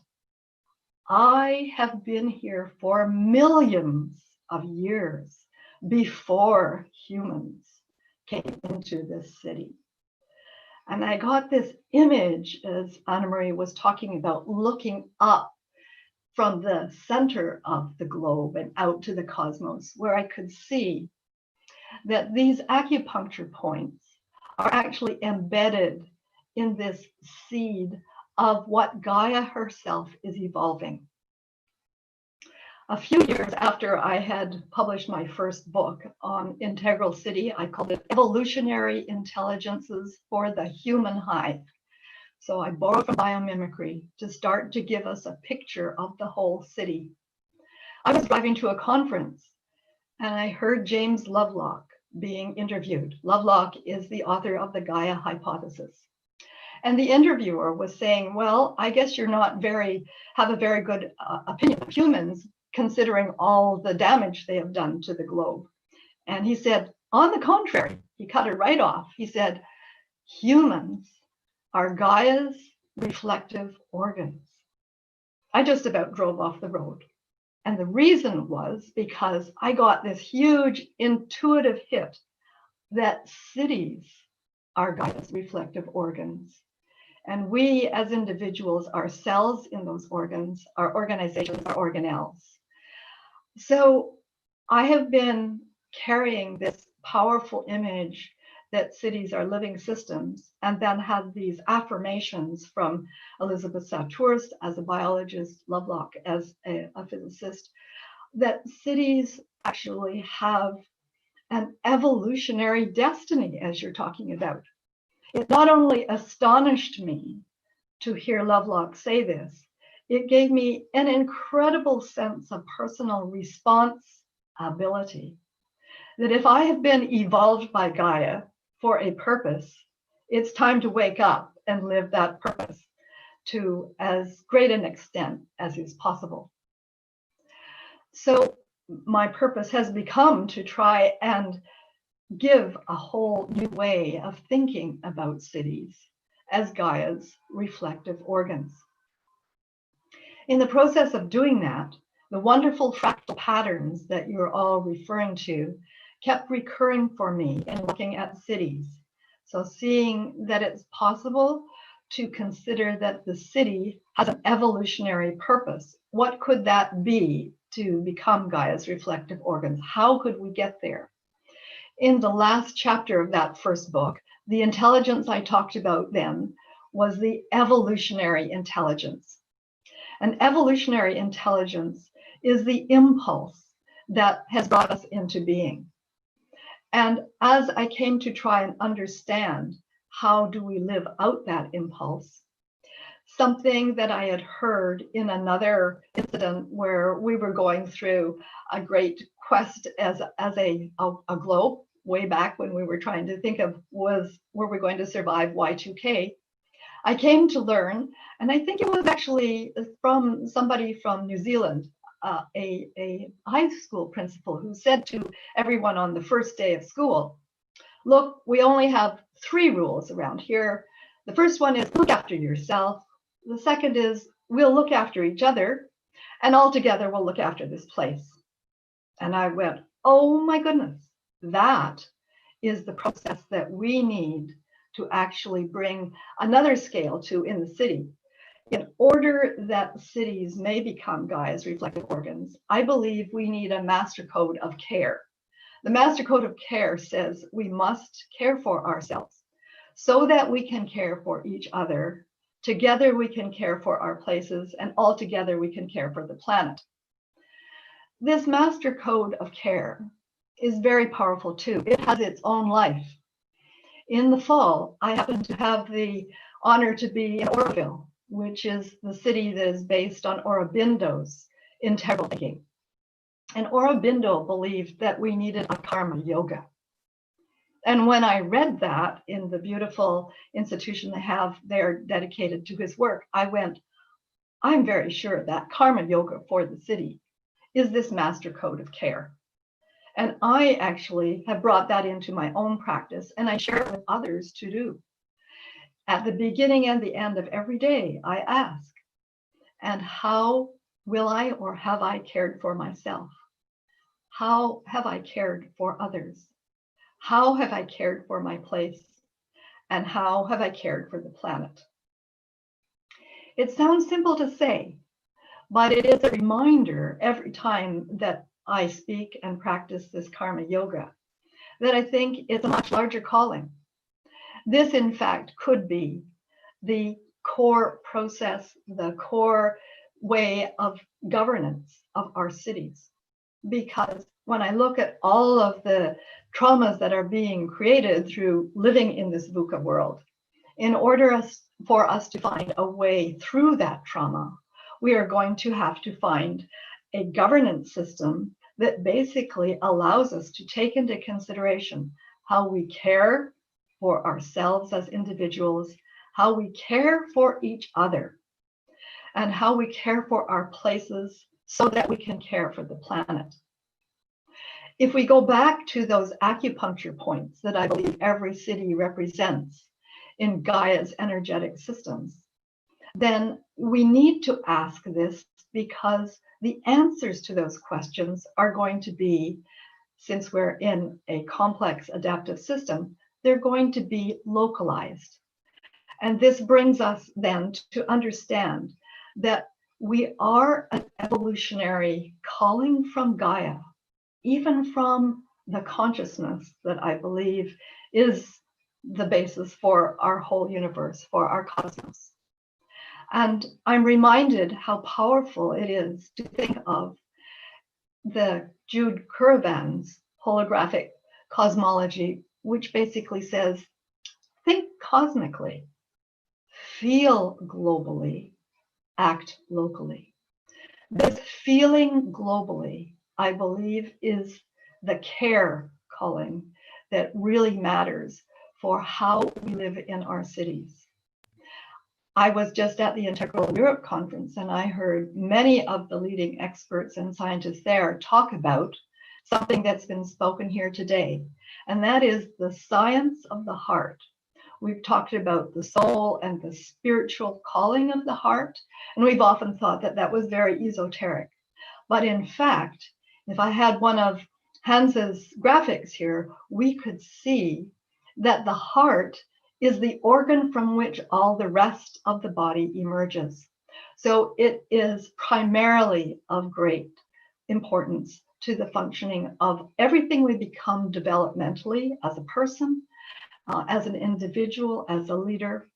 I have been here for millions of years before humans came into this city. And I got this image, as Anna-Marie was talking about, looking up from the center of the globe and out to the cosmos, where I could see that these acupuncture points are actually embedded in this seed of what Gaia herself is evolving. A few years after I had published my first book on Integral City, I called it Evolutionary Intelligences for the Human Hive. So I borrowed from biomimicry to start to give us a picture of the whole city. I was driving to a conference and I heard James Lovelock being interviewed. Lovelock is the author of the Gaia hypothesis. And the interviewer was saying, well, I guess you're not have a very good opinion of humans, considering all the damage they have done to the globe. And he said, on the contrary, he cut it right off. He said, humans are Gaia's reflective organs. I just about drove off the road. And the reason was because I got this huge intuitive hit that cities are Gaia's reflective organs. And we as individuals are cells in those organs, our organizations are organelles. So I have been carrying this powerful image that cities are living systems, and then had these affirmations from Elizabeth Sautwurst as a biologist, Lovelock as a physicist, that cities actually have an evolutionary destiny, as you're talking about. It not only astonished me to hear Lovelock say this, it gave me an incredible sense of personal responsibility. That if I have been evolved by Gaia for a purpose, it's time to wake up and live that purpose to as great an extent as is possible. So my purpose has become to try and give a whole new way of thinking about cities as Gaia's reflective organs. In the process of doing that, the wonderful fractal patterns that you're all referring to kept recurring for me in looking at cities. So seeing that it's possible to consider that the city has an evolutionary purpose. What could that be to become Gaia's reflective organs? How could we get there? In the last chapter of that first book, the intelligence I talked about then was the evolutionary intelligence. An evolutionary intelligence is the impulse that has brought us into being. And as I came to try and understand how do we live out that impulse, something that I had heard in another incident where we were going through a great quest as a globe way back when we were trying to think of were we going to survive Y2K, I came to learn, and I think it was actually from somebody from New Zealand, a high school principal who said to everyone on the first day of school, look, we only have 3 rules around here. The first one is look after yourself. The second is we'll look after each other, and all together we'll look after this place. And I went, oh my goodness, that is the process that we need to actually bring another scale to in the city. In order that cities may become Gaia's reflective organs, I believe we need a master code of care. The master code of care says we must care for ourselves so that we can care for each other. Together we can care for our places, and all together we can care for the planet. This master code of care is very powerful too. It has its own life. In the fall, I happen to have the honor to be in Oroville, which is the city that is based on Aurobindo's integral thinking. And Aurobindo believed that we needed a karma yoga. And when I read that in the beautiful institution they have there dedicated to his work, I went, I'm very sure that karma yoga for the city is this master code of care. And I actually have brought that into my own practice, and I share it with others to do. At the beginning and the end of every day, I ask, and how will I or have I cared for myself? How have I cared for others? How have I cared for my place? And how have I cared for the planet? It sounds simple to say, but it is a reminder every time that I speak and practice this karma yoga that I think it's a much larger calling. This, in fact, could be the core process, the core way of governance of our cities. Because when I look at all of the traumas that are being created through living in this VUCA world, in order for us to find a way through that trauma, we are going to have to find a governance system that basically allows us to take into consideration how we care for ourselves as individuals, how we care for each other, and how we care for our places so that we can care for the planet. If we go back to those acupuncture points that I believe every city represents in Gaia's energetic systems, then we need to ask this because the answers to those questions are going to be, since we're in a complex adaptive system, they're going to be localized. And this brings us then to understand that we are an evolutionary calling from Gaia, even from the consciousness that I believe is the basis for our whole universe, for our cosmos. And I'm reminded how powerful it is to think of the Jude Currivan's holographic cosmology, which basically says, think cosmically, feel globally, act locally. This feeling globally, I believe, is the care calling that really matters for how we live in our cities. I was just at the Integral Europe conference, and I heard many of the leading experts and scientists there talk about something that's been spoken here today, and that is the science of the heart. We've talked about the soul and the spiritual calling of the heart, and we've often thought that that was very esoteric. But in fact, if I had one of Hans's graphics here, we could see that the heart is the organ from which all the rest of the body emerges. So it is primarily of great importance to the functioning of everything we become developmentally as a person, as an individual, as a leader.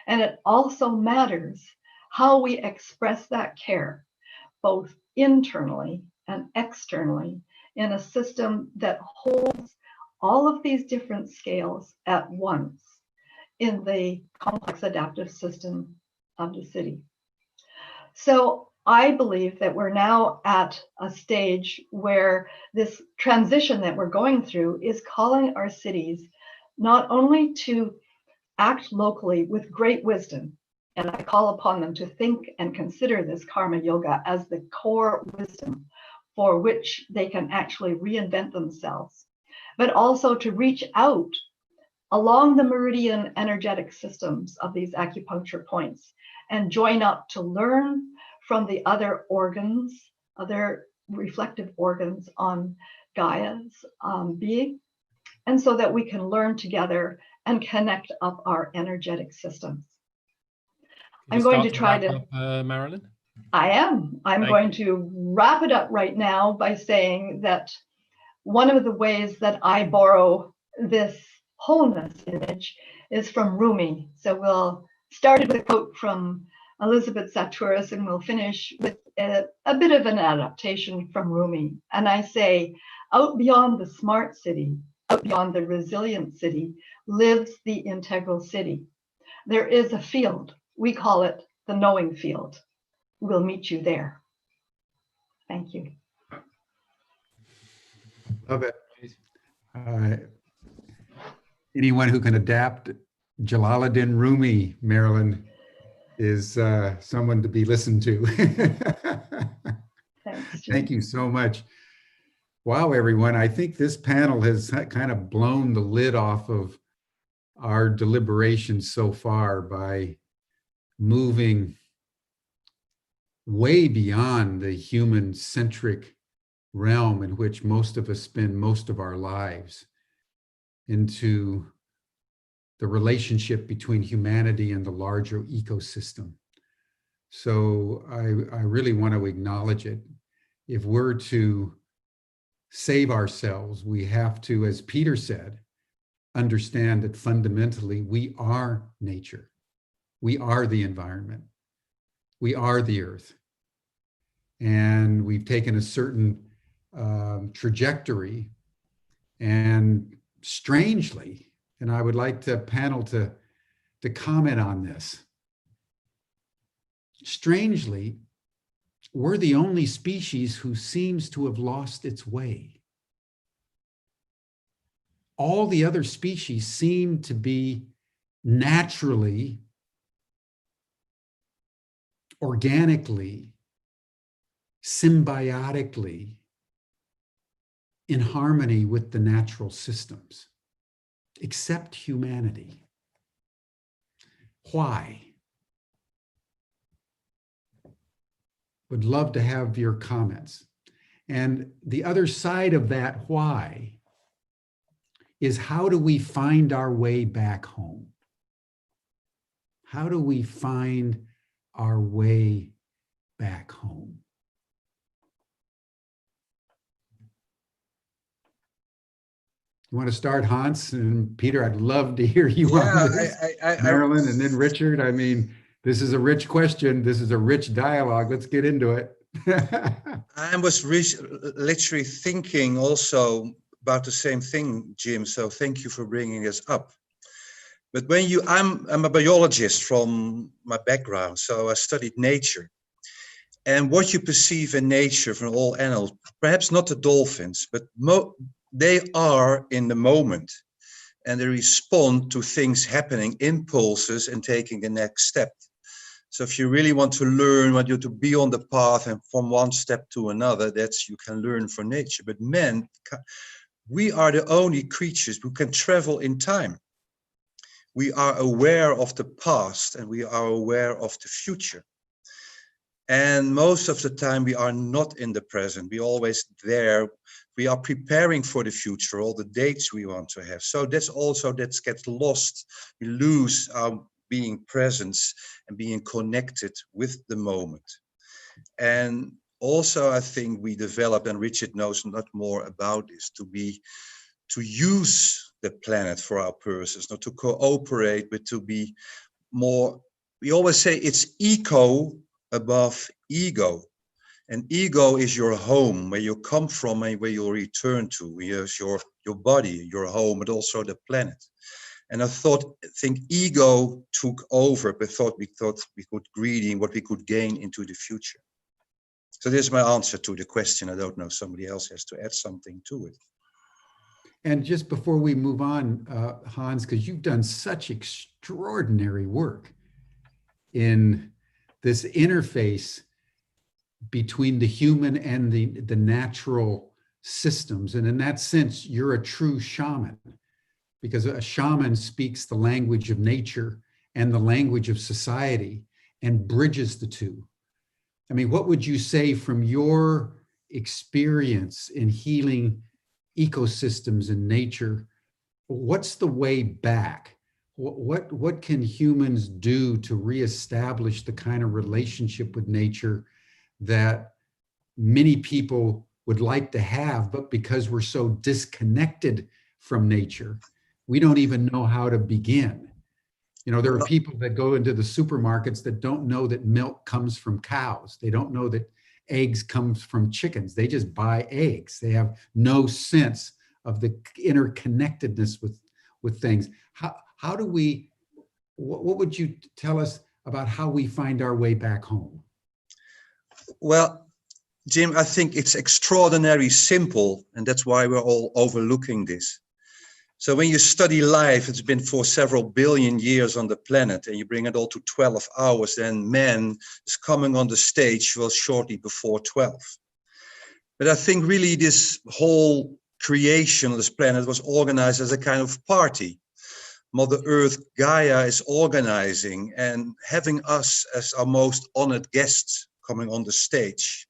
And it also matters how we express that care, both internally and externally, in a system that holds all of these different scales at once in the complex adaptive system of the city. So I believe that we're now at a stage where this transition that we're going through is calling our cities not only to act locally with great wisdom, and I call upon them to think and consider this karma yoga as the core wisdom for which they can actually reinvent themselves, but also to reach out along the meridian energetic systems of these acupuncture points and join up to learn from the other organs, other reflective organs on Gaia's being, and so that we can learn together and connect up our energetic systems. I'm going to try to wrap up, Marilyn. I am. I'm going to wrap it up right now by saying that one of the ways that I borrow this wholeness image is from Rumi. So we'll start with a quote from Elizabeth Sahtouris, and we'll finish with a bit of an adaptation from Rumi. And I say, out beyond the smart city, out beyond the resilient city, lives the integral city. There is a field. We call it the knowing field. We'll meet you there. Thank you. Love it. Anyone who can adapt Jalaluddin Rumi, Marilyn, is someone to be listened to. Thanks, Jim. Thank you so much. Wow, everyone. I think this panel has kind of blown the lid off of our deliberations so far by moving way beyond the human-centric realm in which most of us spend most of our lives into the relationship between humanity and the larger ecosystem. So I really want to acknowledge it. If we're to save ourselves, we have to, as Peter said, understand that fundamentally we are nature. We are the environment. We are the earth. And we've taken a certain trajectory, and strangely, and I would like the panel to comment on this. Strangely, we're the only species who seems to have lost its way. All the other species seem to be naturally, organically, symbiotically in harmony with the natural systems, except humanity. Why? Would love to have your comments. And the other side of that why is, how do we find our way back home? How do we find our way back home? You want to start, Hans? And Peter, I'd love to hear you on this. Marilyn, and then Richard. I mean, this is a rich question. This is a rich dialogue. Let's get into it. I was literally thinking also about the same thing, Jim. So thank you for bringing this up. But when I'm a biologist from my background, so I studied nature. And what you perceive in nature from all animals, perhaps not the dolphins, but they are in the moment, and they respond to things happening, impulses, and taking the next step. So if you really want to learn, want you to be on the path and from one step to another, that's you can learn from nature. But men, we are the only creatures who can travel in time. We are aware of the past and we are aware of the future. And most of the time we are not in the present. We're always there. We are preparing for the future, all the dates we want to have. So that's also, that gets lost. We lose our being present and being connected with the moment. And also I think we develop, and Richard knows a lot more about this, to use the planet for our purposes, not to cooperate, but to be more, we always say it's eco above ego. And ego is your home, where you come from and where you return to. Here's your body, your home, but also the planet. And I think ego took over, but we thought we could greedy what we could gain into the future. So this is my answer to the question. I don't know, somebody else has to add something to it. And just before we move on, Hans, because you've done such extraordinary work in this interface between the human and the natural systems. And in that sense, you're a true shaman, because a shaman speaks the language of nature and the language of society and bridges the two. I mean, what would you say from your experience in healing ecosystems and nature, what's the way back? What can humans do to reestablish the kind of relationship with nature that many people would like to have, but because we're so disconnected from nature, we don't even know how to begin? You know, there are people that go into the supermarkets that don't know that milk comes from cows. They don't know that eggs comes from chickens. They just buy eggs. They have no sense of the interconnectedness with things. How do we, what would you tell us about how we find our way back home? Well, Jim, I think it's extraordinarily simple, and that's why we're all overlooking this. So when you study life, it's been for several billion years on the planet, and you bring it all to 12 hours, then man is coming on the stage well shortly before 12. But I think really this whole creation of this planet was organized as a kind of party. Mother Earth, Gaia, is organizing and having us as our most honored guests coming on the stage.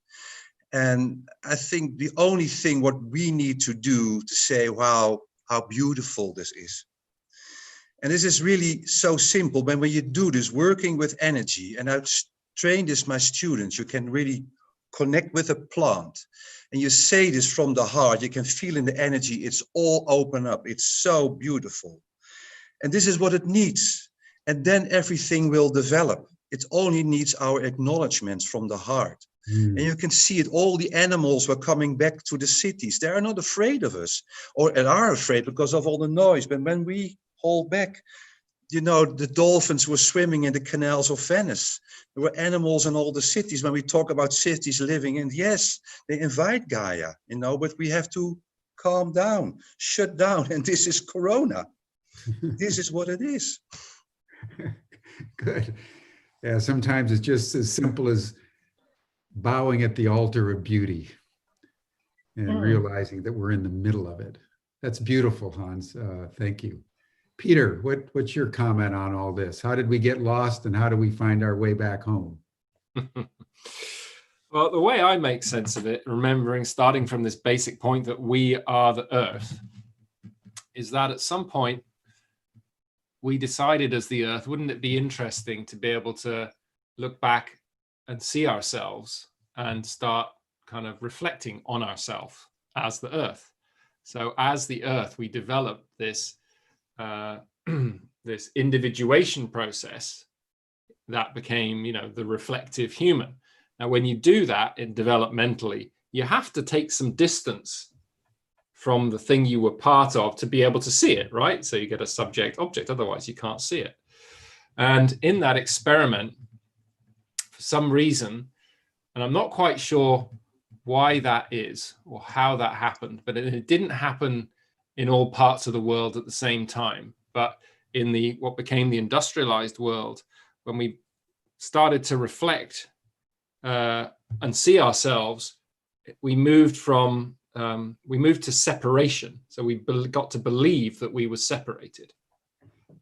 And I think the only thing what we need to do to say, wow, how beautiful this is. And this is really so simple. When you do this, working with energy, and I've trained this my students, you can really connect with a plant. And you say this from the heart, you can feel in the energy, it's all open up. It's so beautiful. And this is what it needs. And then everything will develop. It only needs our acknowledgements from the heart. And you can see it, all the animals were coming back to the cities. They are not afraid of us, or are afraid because of all the noise. But when we hold back, you know, the dolphins were swimming in the canals of Venice. There were animals in all the cities. When we talk about cities living, and yes, they invite Gaia, you know, but we have to calm down, shut down. And this is Corona. This is what it is. Good. Yeah, sometimes it's just as simple as bowing at the altar of beauty and realizing that we're in the middle of it. That's beautiful, Hans. Thank you. Peter, what's your comment on all this? How did we get lost and how do we find our way back home? Well, the way I make sense of it, starting from this basic point that we are the Earth, is that at some point we decided as the Earth, wouldn't it be interesting to be able to look back and see ourselves and start kind of reflecting on ourselves as the Earth. So as the Earth, we developed this this individuation process that became, you know, the reflective human. Now, when you do that developmentally, you have to take some distance from the thing you were part of to be able to see it, right? So you get a subject object, otherwise you can't see it. And in that experiment, for some reason, and I'm not quite sure why that is or how that happened, but it didn't happen in all parts of the world at the same time. But in what became the industrialized world, when we started to reflect and see ourselves, we moved to separation. So we got to believe that we were separated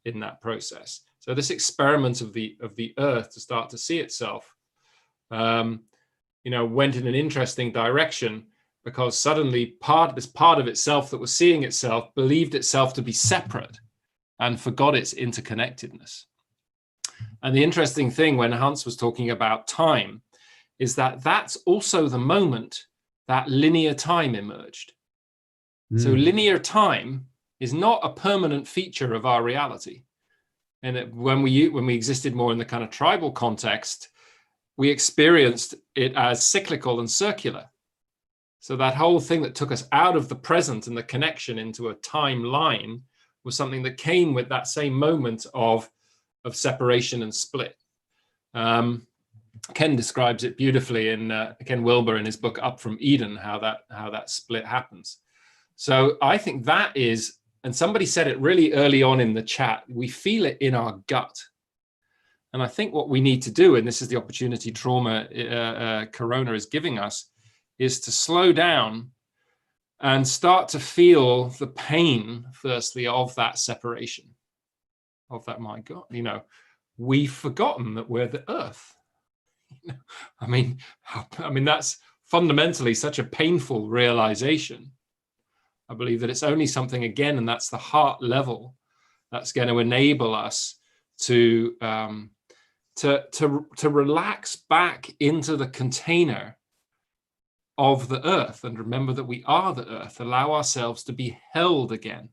in that process. So this experiment of the Earth to start to see itself, you know, went in an interesting direction, because suddenly this part of itself that was seeing itself believed itself to be separate and forgot its interconnectedness. And the interesting thing when Hans was talking about time is that that's also the moment that linear time emerged. So linear time is not a permanent feature of our reality. And when we existed more in the kind of tribal context, we experienced it as cyclical and circular. So that whole thing that took us out of the present and the connection into a timeline was something that came with that same moment of separation and split. Ken describes it beautifully in Ken Wilber in his book Up from Eden, how that split happens. So I think that is, and somebody said it really early on in the chat, we feel it in our gut. And I think what we need to do, and this is the opportunity Corona is giving us, is to slow down and start to feel the pain, firstly, of that separation, of that, my God, you know, we've forgotten that we're the Earth. I mean, that's fundamentally such a painful realization, I believe that it's only something, again, and that's the heart level, that's going to enable us to relax back into the container of the earth, and remember that we are the earth, allow ourselves to be held again.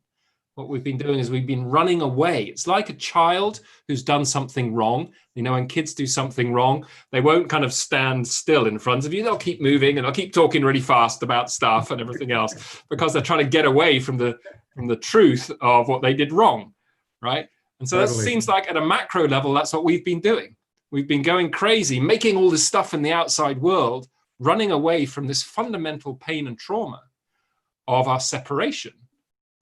What we've been doing is we've been running away. It's like a child who's done something wrong. You know, when kids do something wrong, they won't kind of stand still in front of you. They'll keep moving and they'll keep talking really fast about stuff and everything else, because they're trying to get away from the truth of what they did wrong, right? And so that seems like at a macro level, that's what we've been doing. We've been going crazy, making all this stuff in the outside world, running away from this fundamental pain and trauma of our separation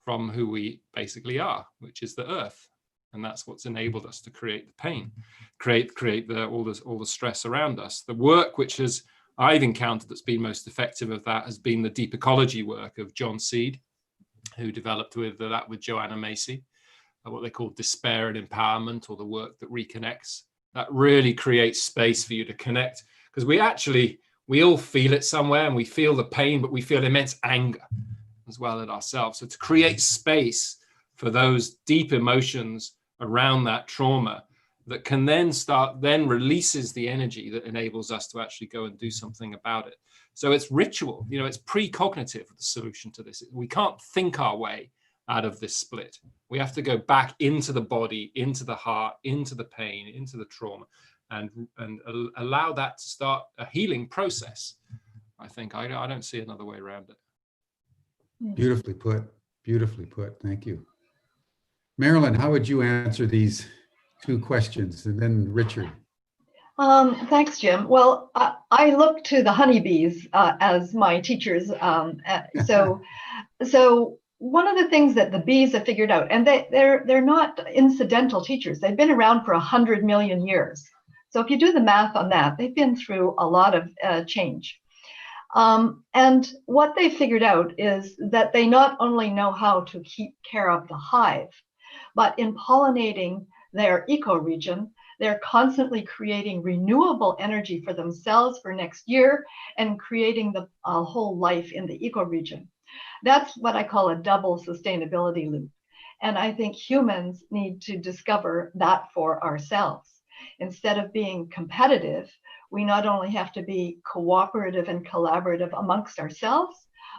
from who we basically are, which is the earth. And that's what's enabled us to create the pain, create all the stress around us. The work which I've encountered that's been most effective of that has been the deep ecology work of John Seed, who developed that with Joanna Macy, what they call despair and empowerment, or the work that reconnects. That really creates space for you to connect, because we all feel it somewhere, and we feel the pain, but we feel immense anger as well at ourselves. So to create space for those deep emotions around that trauma that can then releases the energy that enables us to actually go and do something about it. So it's ritual, you know, it's precognitive, the solution to this. We can't think our way out of this split. We have to go back into the body, into the heart, into the pain, into the trauma, and allow that to start a healing process. I think I don't see another way around it. Beautifully put. Beautifully put. Thank you. Marilyn, how would you answer these two questions? And then Richard. Thanks, Jim. Well, I look to the honeybees as my teachers. So one of the things that the bees have figured out, and they're not incidental teachers. They've been around for 100 million years. So if you do the math on that, they've been through a lot of change. And what they figured out is that they not only know how to keep care of the hive, but in pollinating their ecoregion, they're constantly creating renewable energy for themselves for next year and creating the whole life in the ecoregion. That's what I call a double sustainability loop. And I think humans need to discover that for ourselves. Instead of being competitive, we not only have to be cooperative and collaborative amongst ourselves,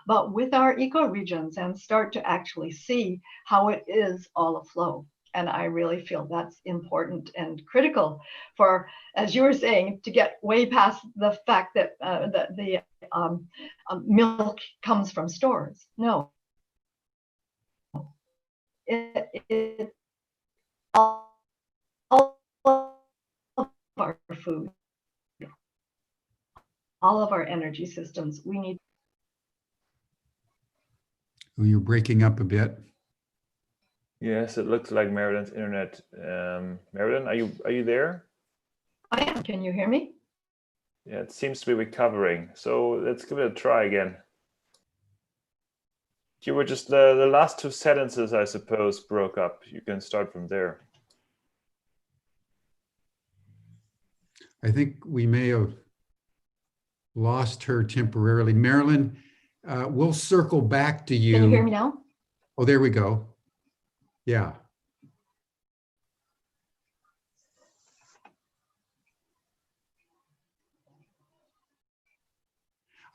but with our ecoregions, and start to actually see how it is all afloat. And I really feel that's important and critical for, as you were saying, to get way past the fact that the milk comes from stores. No. All of our food, all of our energy systems, we need. Oh, you're breaking up a bit. Yes, it looks like Marilyn's internet. Marilyn, are you there? I am. Can you hear me? Yeah, it seems to be recovering. So let's give it a try again. You were just the last two sentences, I suppose, broke up. You can start from there. I think we may have lost her temporarily. Marilyn, we'll circle back to you. Can you hear me now? Oh, there we go. Yeah.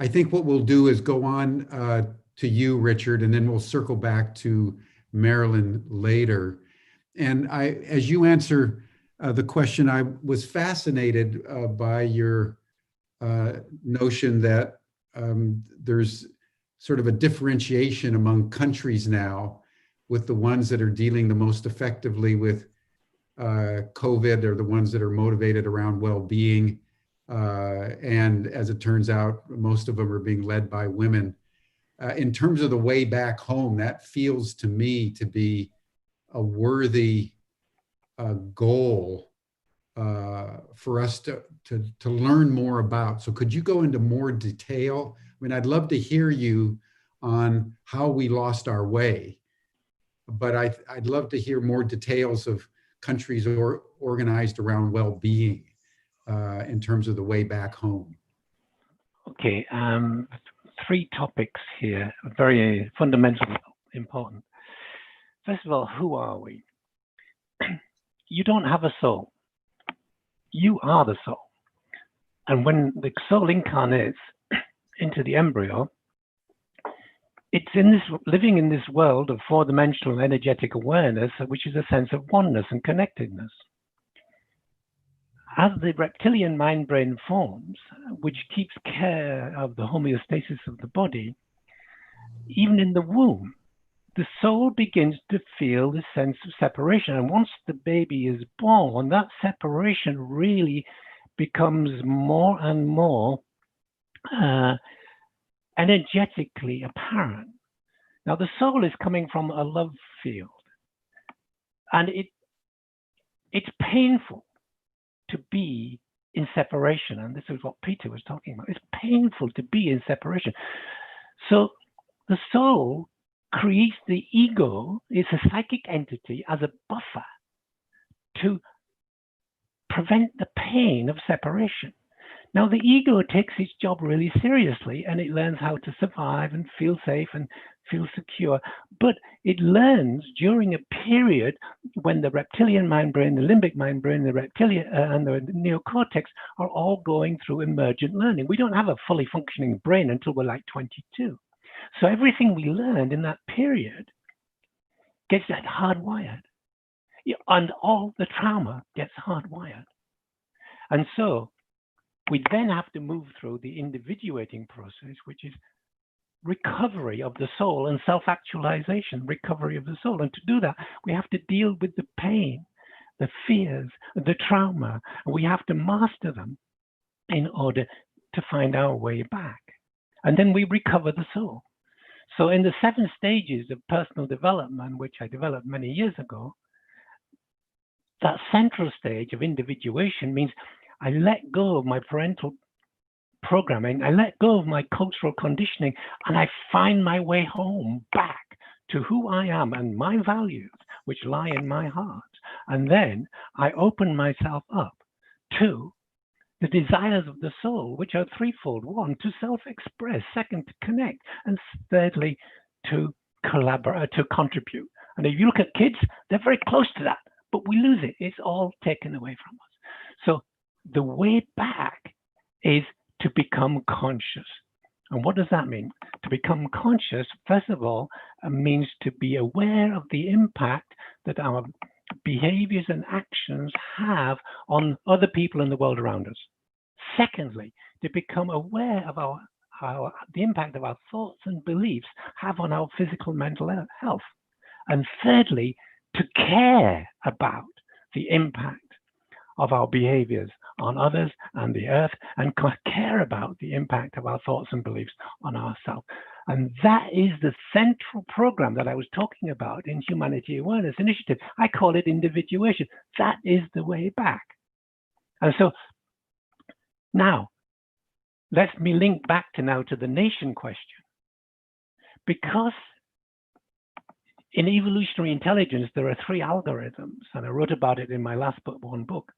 I think what we'll do is go on to you, Richard, and then we'll circle back to Marilyn later. And as you answer the question, I was fascinated by your notion that there's sort of a differentiation among countries now, with the ones that are dealing the most effectively with COVID are the ones that are motivated around well-being. And as it turns out, most of them are being led by women. In terms of the way back home, that feels to me to be a worthy goal for us to learn more about. So could you go into more detail? I mean, I'd love to hear you on how we lost our way, but I'd love to hear more details of countries organized around well-being in terms of the way back home. Okay, three topics here, very fundamental, important. First of all, who are we? You don't have a soul. You are the soul. And when the soul incarnates into the embryo, it's living in this world of four-dimensional energetic awareness, which is a sense of oneness and connectedness. As the reptilian mind-brain forms, which keeps care of the homeostasis of the body, even in the womb, the soul begins to feel the sense of separation. And once the baby is born, that separation really becomes more and more energetically apparent. Now, the soul is coming from a love field, and it's painful to be in separation. And this is what Peter was talking about. It's painful to be in separation. So the soul creates the ego, it's a psychic entity, as a buffer to prevent the pain of separation. Now, the ego takes its job really seriously, and it learns how to survive and feel safe and feel secure. But it learns during a period when the reptilian mind brain, the limbic mind brain, the reptilian and the neocortex are all going through emergent learning. We don't have a fully functioning brain until we're like 22. So everything we learned in that period gets that hardwired. And all the trauma gets hardwired. And so we then have to move through the individuating process, which is recovery of the soul and self-actualization, recovery of the soul. And to do that, we have to deal with the pain, the fears, the trauma. And we have to master them in order to find our way back. And then we recover the soul. So in the 7 stages of personal development, which I developed many years ago, that central stage of individuation means I let go of my parental programming, I let go of my cultural conditioning, and I find my way home back to who I am and my values, which lie in my heart. And then I open myself up to the desires of the soul, which are threefold. 1, to self-express. 2, to connect. And thirdly, to collaborate, to contribute. And if you look at kids, they're very close to that, but we lose it. It's all taken away from us. So the way back is to become conscious. And what does that mean? To become conscious, first of all, means to be aware of the impact that our behaviors and actions have on other people in the world around us. Secondly, to become aware of the impact of our thoughts and beliefs have on our physical mental health. And thirdly, to care about the impact of our behaviors on others and the earth, and care about the impact of our thoughts and beliefs on ourselves. And that is the central program that I was talking about in Humanity Awareness Initiative. I call it individuation. That is the way back. And so now, let me link back to the nation question. Because in evolutionary intelligence, there are 3 algorithms, and I wrote about it in my last one book.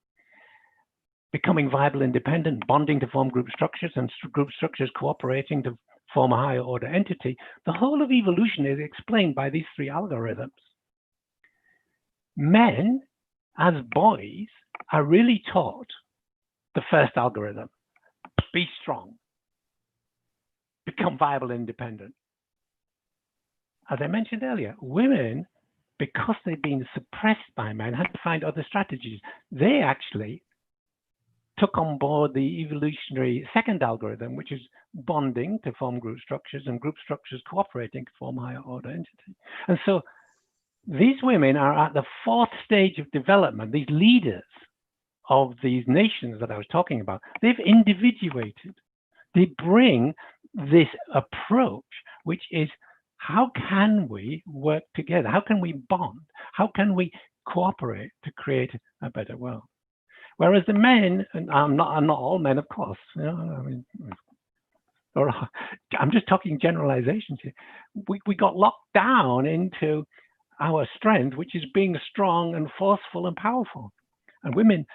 Becoming viable independent, bonding to form group structures, and group structures cooperating to form a higher order entity. The whole of evolution is explained by these 3 algorithms. Men, as boys, are really taught the first algorithm: be strong, become viable independent. As I mentioned earlier, women, because they've been suppressed by men, had to find other strategies. They actually took on board the evolutionary 2nd algorithm, which is bonding to form group structures and group structures cooperating to form higher order entity. And so these women are at the 4th stage of development. These leaders of these nations that I was talking about, they've individuated. They bring this approach, which is, how can we work together? How can we bond? How can we cooperate to create a better world? Whereas the men, and I'm not all men, of course, you know, I mean, or I'm just talking generalizations here. We got locked down into our strength, which is being strong and forceful and powerful. And women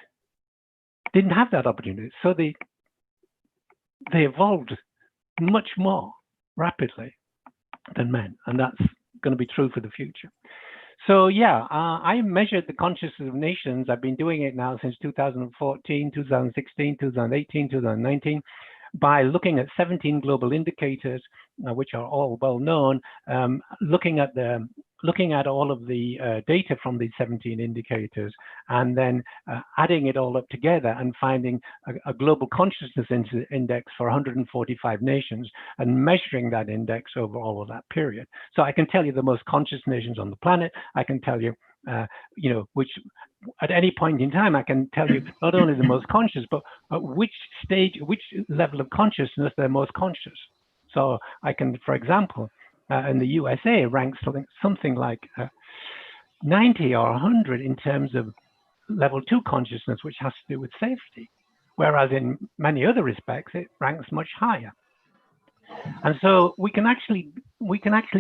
didn't have that opportunity. So they evolved much more rapidly than men, and that's going to be true for the future. So yeah, I measured the consciousness of nations. I've been doing it now since 2014, 2016, 2018, 2019, by looking at 17 global indicators, which are all well known, looking at all of the data from these 17 indicators, and then adding it all up together and finding a global consciousness index for 145 nations and measuring that index over all of that period. So I can tell you the most conscious nations on the planet. I can tell you, which at any point in time, I can tell you not only the most conscious, but at which stage, which level of consciousness they're most conscious. So I can, for example, in the USA, rank something like 90 or 100 in terms of level 2 consciousness, which has to do with safety, whereas in many other respects, it ranks much higher. And so we can actually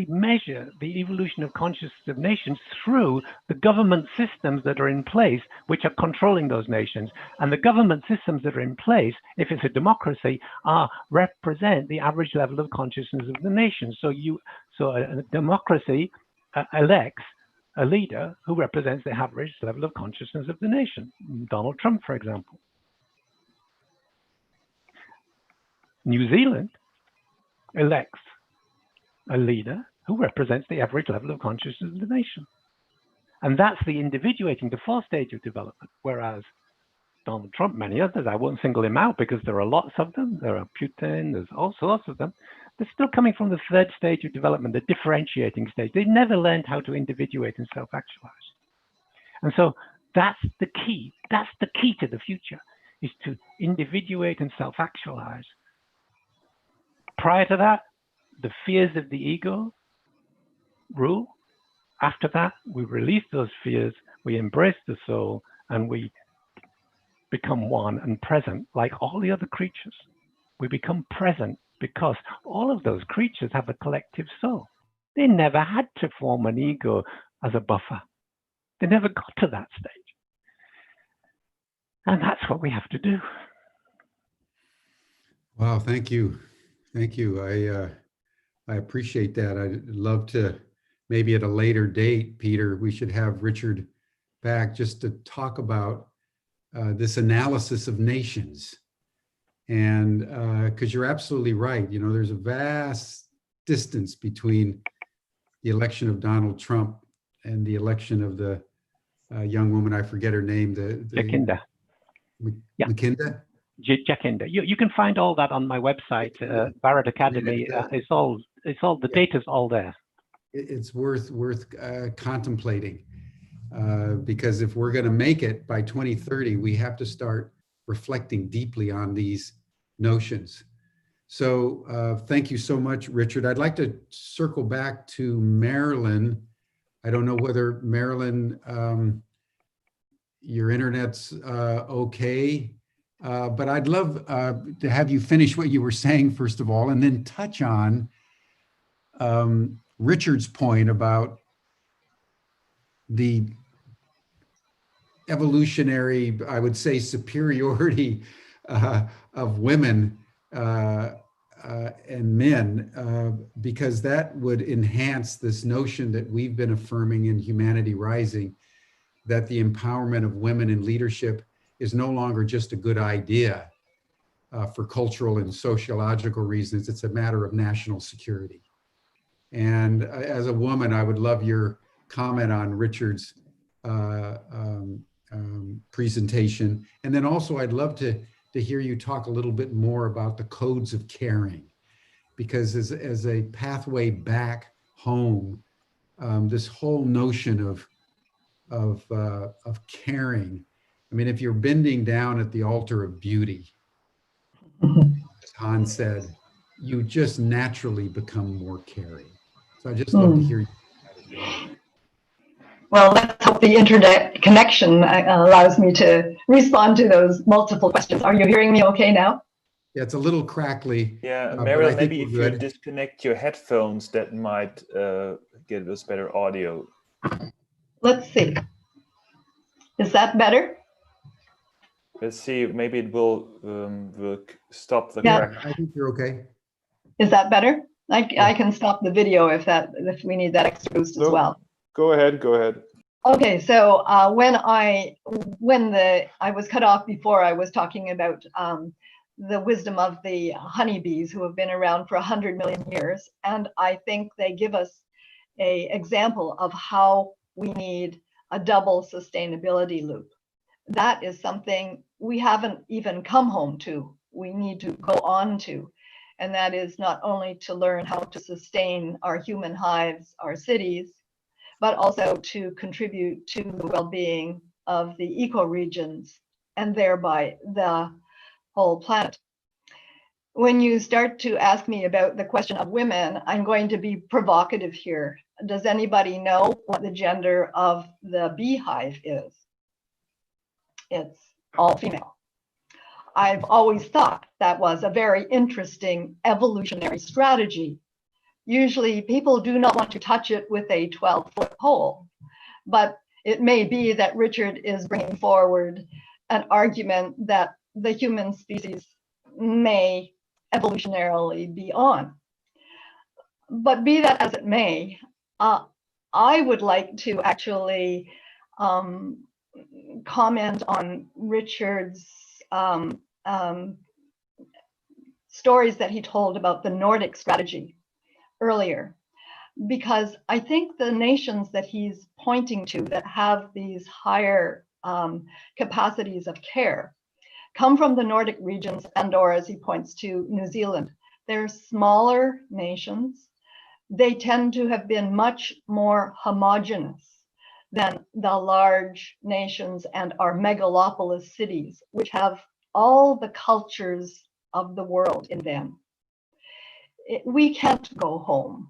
measure the evolution of consciousness of nations through the government systems that are in place, which are controlling those nations. And the government systems that are in place, if it's a democracy, represent the average level of consciousness of the nation. So a democracy elects a leader who represents the average level of consciousness of the nation. Donald Trump, for example. New Zealand elects a leader who represents the average level of consciousness of the nation. And that's the individuating, the fourth stage of development. Whereas Donald Trump, many others, I won't single him out because there are lots of them. There are Putin, there's all sorts of them. They're still coming from the third stage of development, the differentiating stage. They never learned how to individuate and self-actualize. And so that's the key. That's the key to the future, is to individuate and self-actualize. Prior to that, the fears of the ego rule. After that, we release those fears, we embrace the soul, and we become one and present like all the other creatures. We become present because all of those creatures have a collective soul. They never had to form an ego as a buffer. They never got to that stage. And that's what we have to do. Wow, thank you. Thank you. I appreciate that. I'd love to, maybe at a later date, Peter, we should have Richard back just to talk about this analysis of nations. And because you're absolutely right, there's a vast distance between the election of Donald Trump and the election of the young woman, I forget her name, Jacinda. Yeah. Jacinda? Jacinda. You can find all that on my website, Barret Academy. It's all the data's all there. It's worth contemplating because if we're going to make it by 2030, we have to start reflecting deeply on these notions. So thank you so much, Richard. I'd like to circle back to Marilyn. I don't know whether Marilyn, your internet's okay. But I'd love to have you finish what you were saying, first of all, and then touch on Richard's point about the evolutionary, I would say, superiority of women and men, because that would enhance this notion that we've been affirming in Humanity Rising, that the empowerment of women in leadership is no longer just a good idea for cultural and sociological reasons. It's a matter of national security. And as a woman, I would love your comment on Richard's presentation. And then also I'd love to hear you talk a little bit more about the codes of caring, because as a pathway back home, this whole notion of caring. I mean, if you're bending down at the altar of beauty, as Hans said, you just naturally become more caring. So I just love to hear you. Well, let's hope the internet connection allows me to respond to those multiple questions. Are you hearing me okay now? Yeah, it's a little crackly. Yeah, Marilyn, maybe if you disconnect your headphones, that might give us better audio. Let's see. Is that better? Let's see, maybe it will stop the Yeah. crack. I think you're okay. Is that better? I can stop the video if we need that extra boost as No. well. Go ahead, go ahead. Okay, so when I was cut off before, I was talking about the wisdom of the honeybees who have been around for 100 million years, and I think they give us an example of how we need a double sustainability loop. That is something we haven't even come home to. We need to go on to, and that is not only to learn how to sustain our human hives, our cities, but also to contribute to the well-being of the ecoregions and thereby the whole planet. When you start to ask me about the question of women, I'm going to be provocative here. Does anybody know what the gender of the beehive is? It's all female. I've always thought that was a very interesting evolutionary strategy. Usually people do not want to touch it with a 12-foot pole, but it may be that Richard is bringing forward an argument that the human species may evolutionarily be on. But be that as it may, I would like to actually comment on Richard's stories that he told about the Nordic strategy earlier, because I think the nations that he's pointing to that have these higher capacities of care come from the Nordic regions, and/or, as he points to, New Zealand. They're smaller nations. They tend to have been much more homogeneous than the large nations and our megalopolis cities, which have all the cultures of the world in them. We can't go home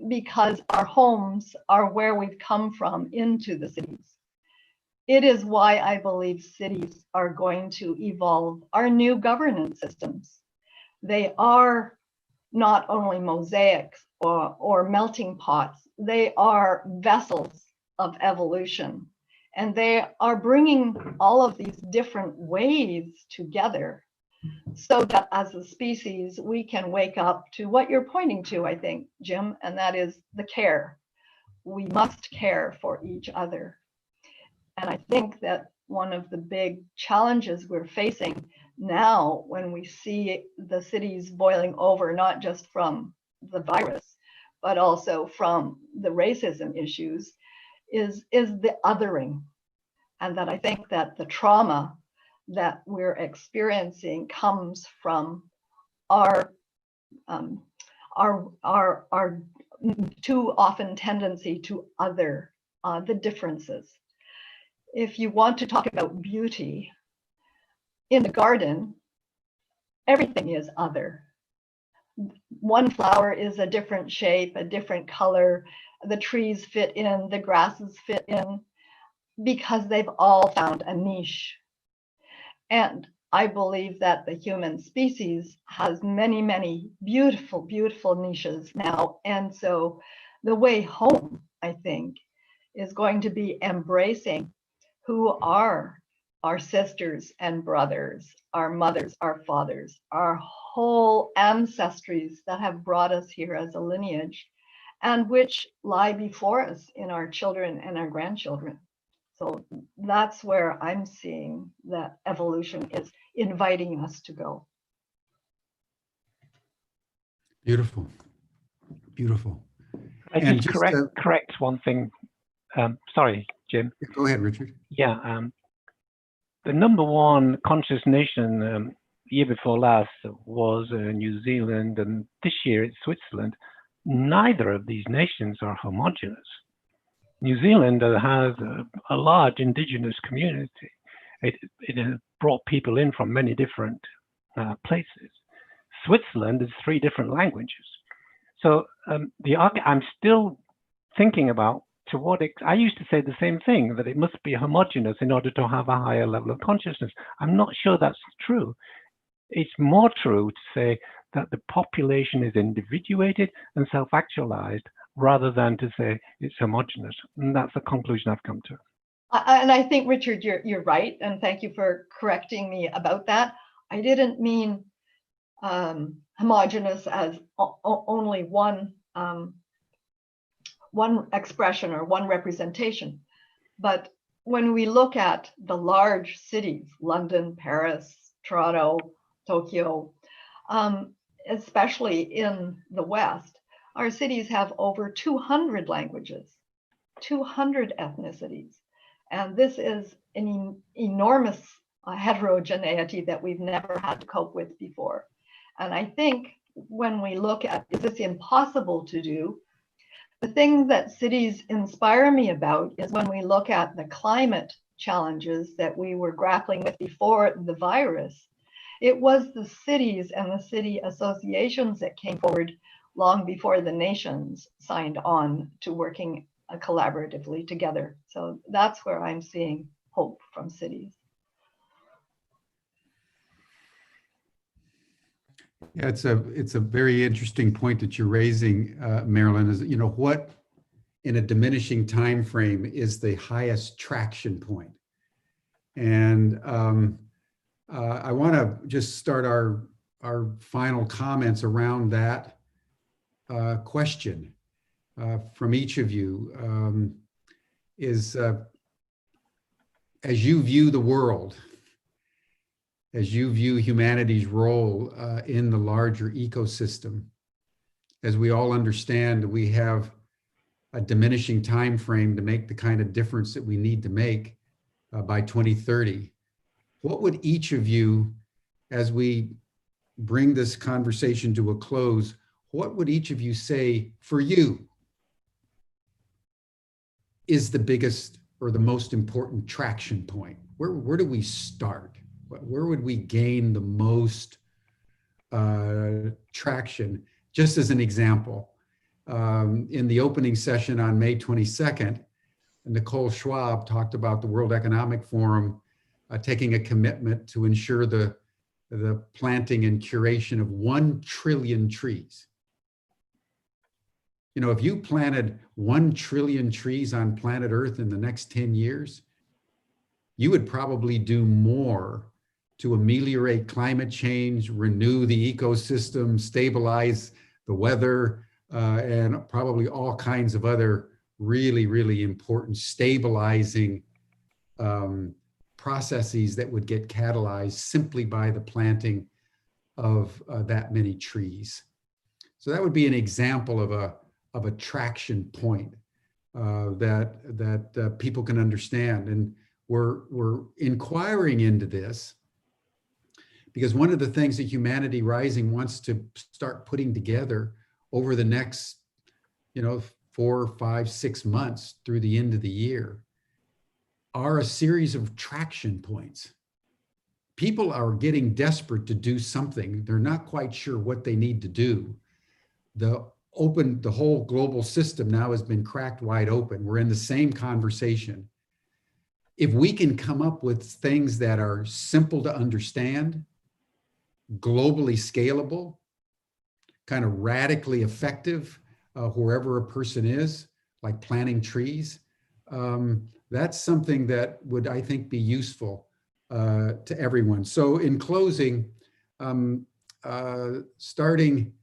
because our homes are where we've come from into the cities. It is why I believe cities are going to evolve our new governance systems. They are not only mosaics or melting pots, they are vessels of evolution. And they are bringing all of these different ways together so that as a species, we can wake up to what you're pointing to, I think, Jim, and that is the care. We must care for each other. And I think that one of the big challenges we're facing now when we see the cities boiling over, not just from the virus, but also from the racism issues, is the othering. And that I think that the trauma that we're experiencing comes from our too often tendency to other the differences. If you want to talk about beauty in the garden, everything is other. One flower is a different shape, a different color. The trees fit in, the grasses fit in, because they've all found a niche. And I believe that the human species has many, many beautiful, beautiful niches now. And so the way home, I think, is going to be embracing who are our sisters and brothers, our mothers, our fathers, our whole ancestries that have brought us here as a lineage, and which lie before us in our children and our grandchildren. So that's where I'm seeing that evolution is inviting us to go. Beautiful, beautiful. I And just just, correct one thing. Sorry, Jim. Go ahead, Richard. Yeah, the number one conscious nation the year before last was New Zealand, and this year it's Switzerland. Neither of these nations are homogeneous. New Zealand has a large indigenous community. It has brought people in from many different places. Switzerland is 3 different languages. So I'm still thinking about to what I used to say the same thing, that it must be homogeneous in order to have a higher level of consciousness. I'm not sure that's true. It's more true to say that the population is individuated and self-actualized rather than to say it's homogeneous. And that's the conclusion I've come to. And I think, Richard, you're right, and thank you for correcting me about that. I didn't mean homogeneous as only one expression or one representation, but when we look at the large cities, London, Paris, Toronto, Tokyo, especially in the West, our cities have over 200 languages, 200 ethnicities. And this is an enormous heterogeneity that we've never had to cope with before. And I think when we look at, is this impossible to do? The thing that cities inspire me about is when we look at the climate challenges that we were grappling with before the virus, it was the cities and the city associations that came forward long before the nations signed on to working collaboratively together. So that's where I'm seeing hope from cities. Yeah, it's a very interesting point that you're raising, Marilyn, is, what in a diminishing time frame is the highest traction point? And I want to just start our final comments around that question from each of you. As you view the world, as you view humanity's role in the larger ecosystem, as we all understand, we have a diminishing time frame to make the kind of difference that we need to make by 2030. What would each of you, as we bring this conversation to a close, what would each of you say for you is the biggest or the most important traction point? Where do we start? Where would we gain the most traction? Just as an example, in the opening session on May 22nd, Nicole Schwab talked about the World Economic Forum taking a commitment to ensure the planting and curation of 1 trillion trees. If you planted 1 trillion trees on planet Earth in the next 10 years, you would probably do more to ameliorate climate change, renew the ecosystem, stabilize the weather, and probably all kinds of other really, really important stabilizing processes that would get catalyzed simply by the planting of that many trees. So that would be an example of a traction point that people can understand. And we're inquiring into this because one of the things that Humanity Rising wants to start putting together over the next 4, 5, 6 months through the end of the year are a series of traction points. People are getting desperate to do something. They're not quite sure what they need to do. The whole global system now has been cracked wide open. We're in the same conversation. If we can come up with things that are simple to understand, globally scalable, kind of radically effective wherever a person is, like planting trees, that's something that would, I think, be useful to everyone. So in closing, starting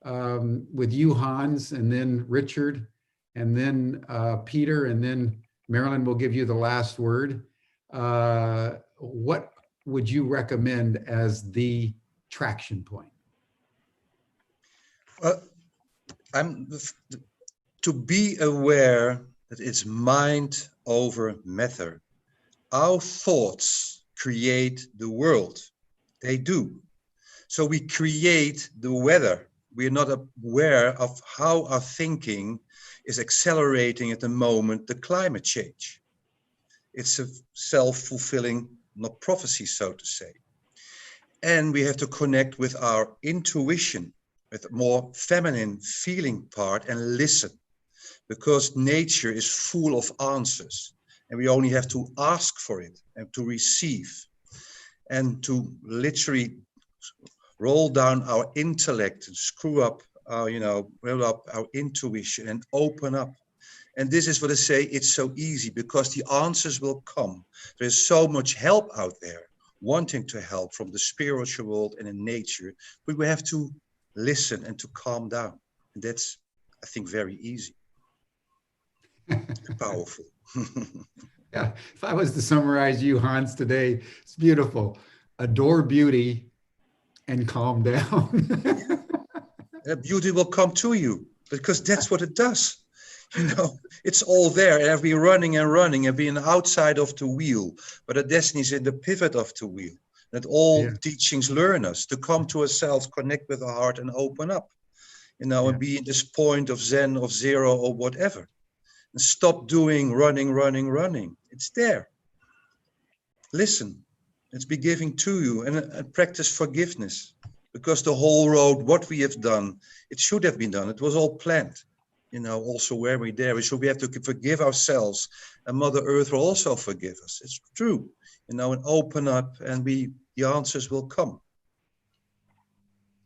with you, Hans, and then Richard, and then Peter, and then Marilyn will give you the last word. What would you recommend as the traction point? To be aware that it's mind over matter. Our thoughts create the world. They do. So we create the weather. We are not aware of how our thinking is accelerating at the moment the climate change. It's a self-fulfilling prophecy, so to say. And we have to connect with our intuition, with a more feminine feeling part, and listen, because nature is full of answers and we only have to ask for it and to receive, and to literally roll down our intellect and screw up our, roll up our intuition and open up And this is what I say, it's so easy because the answers will come. There's so much help out there, wanting to help from the spiritual world and in nature, but we have to listen and to calm down. And that's, I think, very easy. Powerful. Yeah, if I was to summarize you, Hans, today, it's beautiful. Adore beauty and calm down. Beauty will come to you because that's what it does. You know, it's all there, and we're running and running and being outside of the wheel, but the destiny is in the pivot of the wheel. That all teachings learn us to come to ourselves, connect with our heart and open up, you know, and be in this point of Zen, of zero, or whatever. And stop doing running. It's there. Listen, it's be giving to you, and practice forgiveness, because the whole road, what we have done, it should have been done. It was all planned. You know, also where we're there, so we have to forgive ourselves, and Mother Earth will also forgive us. It's true, you know, and open up, and the answers will come.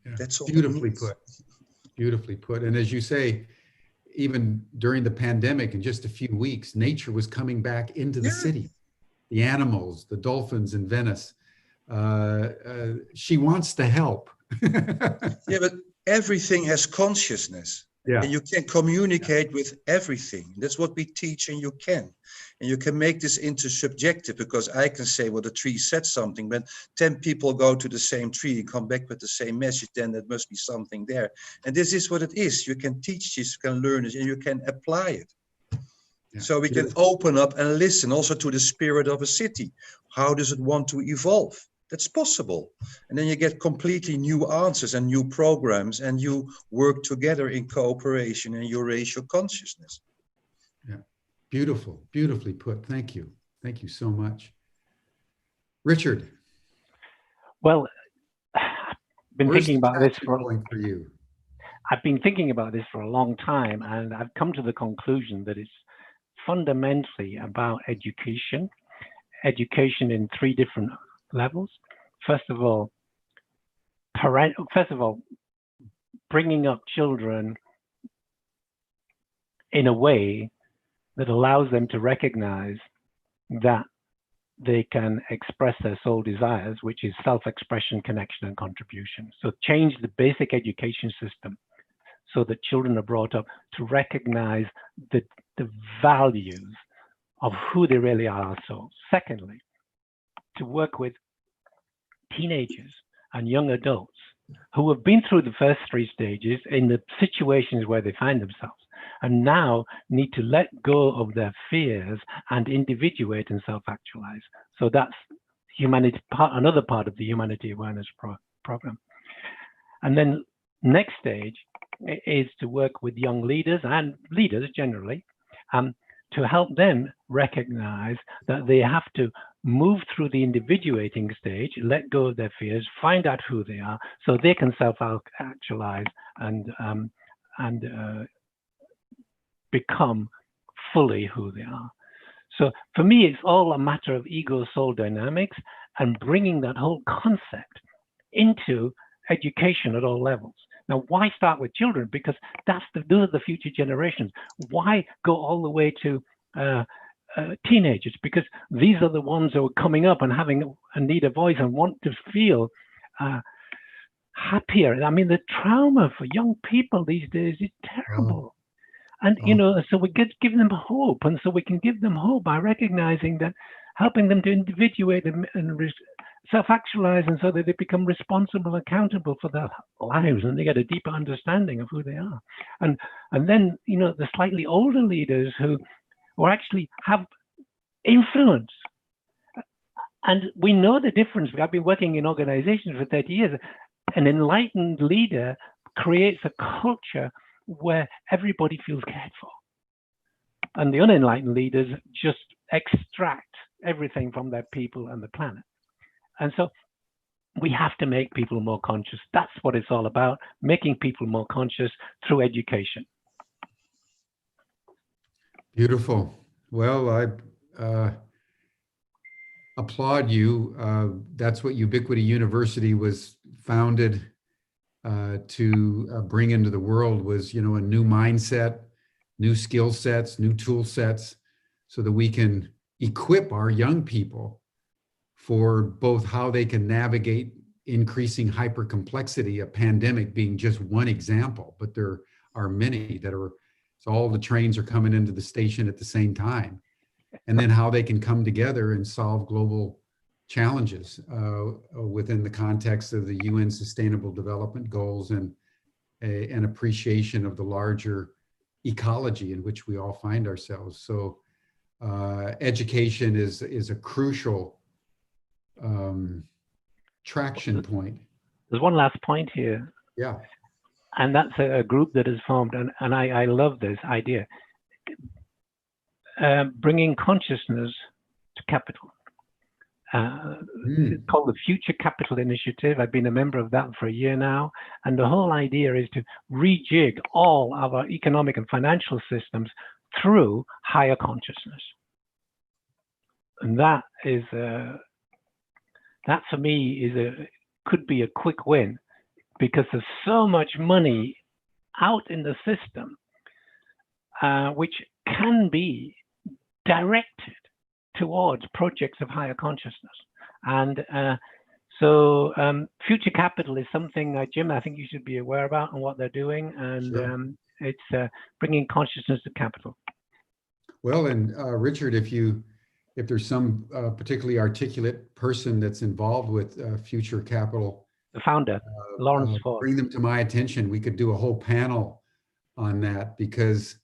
Yeah. That's all. Beautifully put. Beautifully put. And as you say, even during the pandemic, in just a few weeks, nature was coming back into the city. The animals, the dolphins in Venice. She wants to help. Yeah, but everything has consciousness. Yeah. And you can communicate with everything. That's what we teach, and you can. And you can make this into subjective, because I can say, well, the tree said something, but 10 people go to the same tree and come back with the same message, then there must be something there. And this is what it is. You can teach this, you can learn it, and you can apply it. Yeah. So we can open up and listen also to the spirit of a city. How does it want to evolve? That's possible. And then you get completely new answers and new programs, and you work together in cooperation, and you raise your consciousness. Yeah, beautiful, beautifully put. Thank you. Thank you so much. Richard. Well, I've been thinking about this for you. I've been thinking about this for a long time, and I've come to the conclusion that it's fundamentally about education in 3 different levels. First of all, bringing up children in a way that allows them to recognize that they can express their soul desires, which is self-expression, connection, and contribution. So change the basic education system so that children are brought up to recognize the values of who they really are. So secondly, to work with teenagers and young adults who have been through the first 3 stages in the situations where they find themselves, and now need to let go of their fears and individuate and self-actualize. So that's humanity, another part of the Humanity Awareness Program. And then next stage is to work with young leaders and leaders generally, to help them recognize that they have to move through the individuating stage, let go of their fears, find out who they are, so they can self-actualize and become fully who they are. So for me, it's all a matter of ego-soul dynamics and bringing that whole concept into education at all levels. Now, why start with children? Because those are the future generations. Why go all the way to teenagers? Because these are the ones who are coming up and having a need a voice and want to feel happier. I mean, the trauma for young people these days is terrible. And, you know, so we give them hope. And so we can give them hope by recognizing that, helping them to individuate and self-actualize, and so that they become responsible, accountable for their lives, and they get a deeper understanding of who they are. And then, you know, the slightly older leaders who actually have influence. And we know the difference. I've been working in organizations for 30 years. An enlightened leader creates a culture where everybody feels cared for. And the unenlightened leaders just extract everything from their people and the planet. And so we have to make people more conscious. That's what it's all about, making people more conscious through education. Beautiful. Well, I applaud you. That's what Ubiquity University was founded to bring into the world, was, you know, a new mindset, new skill sets, new tool sets, so that we can equip our young people for both how they can navigate increasing hypercomplexity, a pandemic being just one example, but there are many that are, so all the trains are coming into the station at the same time, and then how they can come together and solve global challenges within the context of the UN Sustainable Development Goals and an appreciation of the larger ecology in which we all find ourselves. So education is a crucial traction point. There's one last point here. Yeah. And that's a group that is formed, and I love this idea. Bringing consciousness to capital. It's called the Future Capital Initiative. I've been a member of that for a year now. And the whole idea is to rejig all of our economic and financial systems through higher consciousness. And that is, that for me could be a quick win, because there's so much money out in the system, which can be directed towards projects of higher consciousness. And so future capital is something, Jim, I think you should be aware about and what they're doing. And sure. It's bringing consciousness to capital. Well, and Richard, if there's some particularly articulate person that's involved with future capital, the founder, Lawrence Ford, bring them to my attention. We could do a whole panel on that, because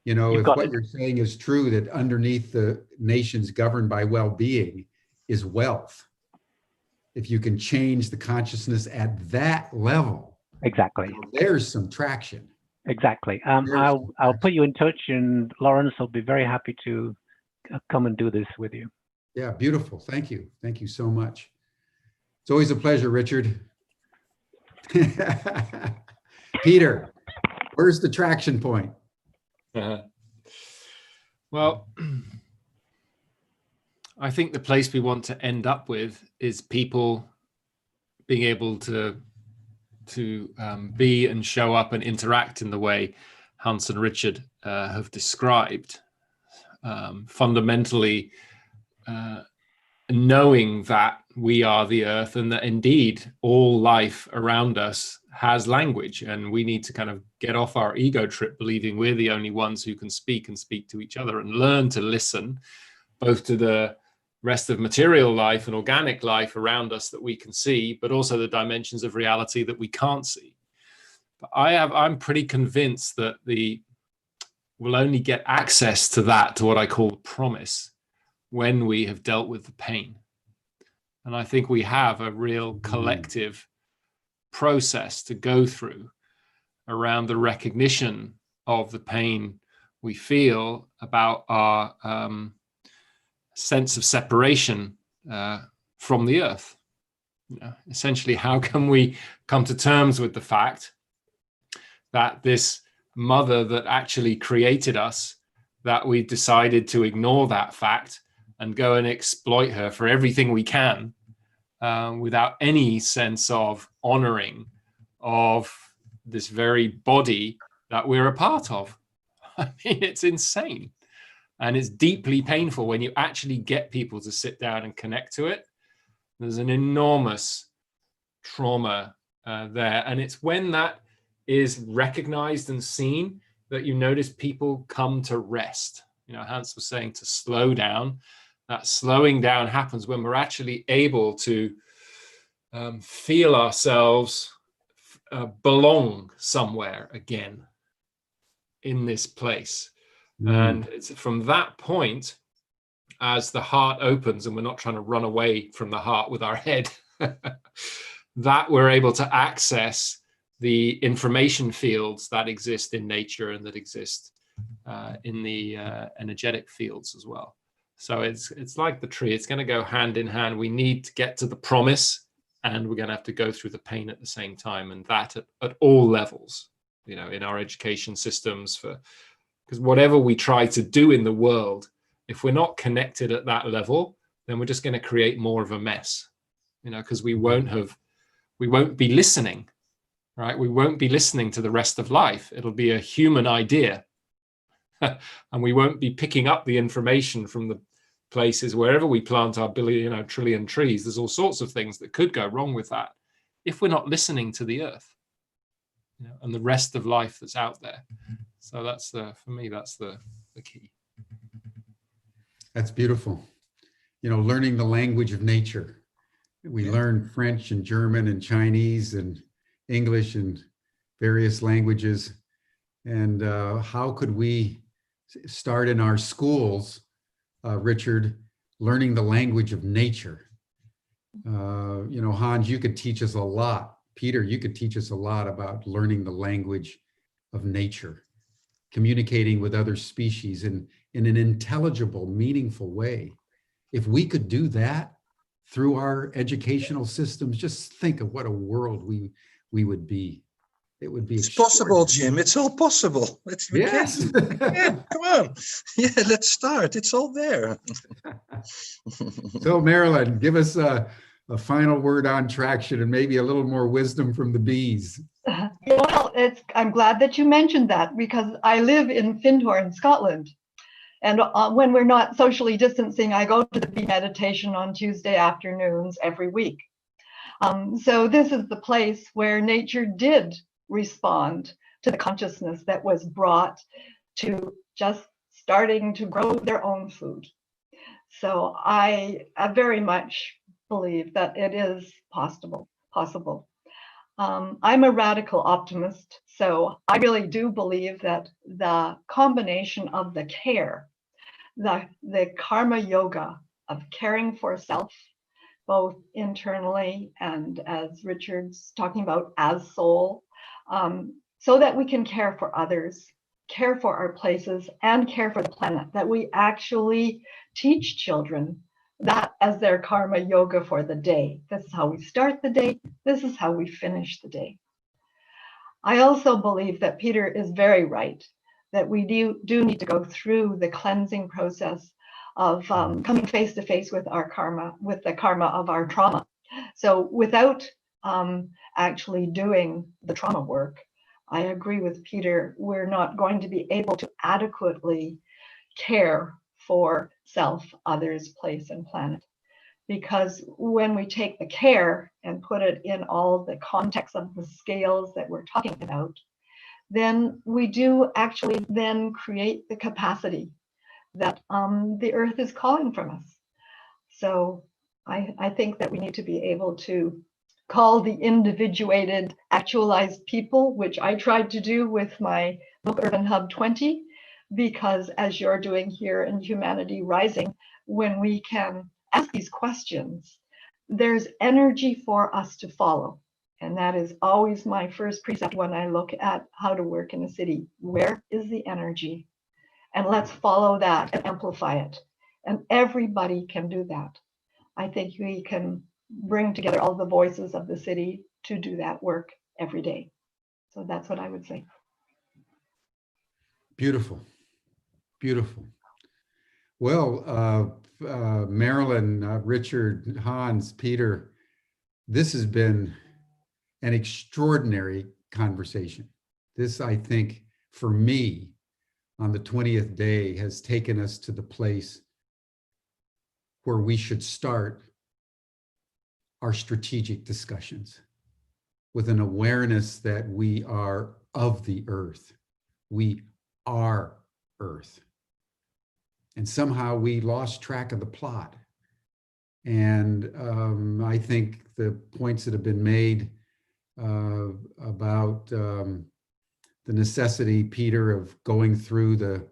you know, if what you're saying is true, that underneath the nations governed by well-being is wealth, if you can change the consciousness at that level, exactly, you know, there's some traction. Exactly. I'll put you in touch, and Lawrence will be very happy to come and do this with you. Yeah, beautiful. Thank you. Thank you so much. It's always a pleasure, Richard. Peter, where's the traction point? Well, I think the place we want to end up with is people being able to be and show up and interact in the way Hans and Richard have described. Fundamentally, knowing that we are the earth, and that indeed all life around us has language, and we need to kind of get off our ego trip believing we're the only ones who can speak and speak to each other, and learn to listen both to the rest of material life and organic life around us that we can see, but also the dimensions of reality that we can't see. But I'm pretty convinced that we'll only get access to that, to what I call promise, when we have dealt with the pain. And I think we have a real collective process to go through around the recognition of the pain we feel about our sense of separation from the earth. You know, essentially, how can we come to terms with the fact that this mother that actually created us, that we've decided to ignore that fact and go and exploit her for everything we can, without any sense of honoring of this very body that we're a part of. I mean, it's insane. And it's deeply painful when you actually get people to sit down and connect to it. There's an enormous trauma there. And it's when that is recognized and seen that you notice people come to rest. You know, Hans was saying to slow down. That slowing down happens when we're actually able to feel ourselves belong somewhere again in this place. And it's from that point, as the heart opens and we're not trying to run away from the heart with our head, that we're able to access the information fields that exist in nature and that exist in the energetic fields as well. So it's like the tree. It's going to go hand in hand. We need to get to the promise, and we're going to have to go through the pain at the same time, and that at all levels, you know, in our education systems, because whatever we try to do in the world, if we're not connected at that level, then we're just going to create more of a mess, you know, because we won't be listening, right? We won't be listening to the rest of life. It'll be a human idea. and we won't be picking up the information from the places wherever we plant our billion, trillion trees. There's all sorts of things that could go wrong with that if we're not listening to the earth, and the rest of life that's out there. So that's for me, that's the key. That's beautiful. Learning the language of nature. We learn French and German and Chinese and English and various languages. And how could we start in our schools, Richard, learning the language of nature? Hans, you could teach us a lot. Peter, you could teach us a lot about learning the language of nature, communicating with other species in an intelligible, meaningful way. If we could do that through our educational systems, just think of what a world we would be. It would be. It's possible, Jim. It's all possible. Yes. Yeah, come on. Yeah, let's start. It's all there. So, Marilyn, give us a final word on traction and maybe a little more wisdom from the bees. Well, I'm glad that you mentioned that, because I live in Findhorn, Scotland. And when we're not socially distancing, I go to the bee meditation on Tuesday afternoons every week. So this is the place where nature did respond to the consciousness that was brought to just starting to grow their own food. So I very much believe that it is possible. I'm a radical optimist, so I really do believe that the combination of the care, the karma yoga of caring for self, both internally and, as Richard's talking about, as soul, so that we can care for others, care for our places, and care for the planet, that we actually teach children that as their karma yoga for the day. This is how we start the day. This is how we finish the day. I also believe that Peter is very right, that we do need to go through the cleansing process of coming face to face with our karma, with the karma of our trauma. So without actually doing the trauma work, I agree with Peter, we're not going to be able to adequately care for self, others, place, and planet. Because when we take the care and put it in all the context of the scales that we're talking about, then we do actually then create the capacity that the earth is calling from us. So I think that we need to be able to call the individuated, actualized people, which I tried to do with my book Urban Hub 20, because as you're doing here in Humanity Rising, when we can ask these questions, there's energy for us to follow. And that is always my first precept when I look at how to work in a city. Where is the energy? And let's follow that and amplify it. And everybody can do that. I think we can bring together all the voices of the city to do that work every day. So that's what I would say. Beautiful. Beautiful. Well, Marilyn, Richard, Hans, Peter, this has been an extraordinary conversation. This, I think, for me, on the 20th day, has taken us to the place where we should start our strategic discussions with an awareness that we are of the earth. We are earth. And somehow we lost track of the plot. And I think the points that have been made about the necessity, Peter, of going through the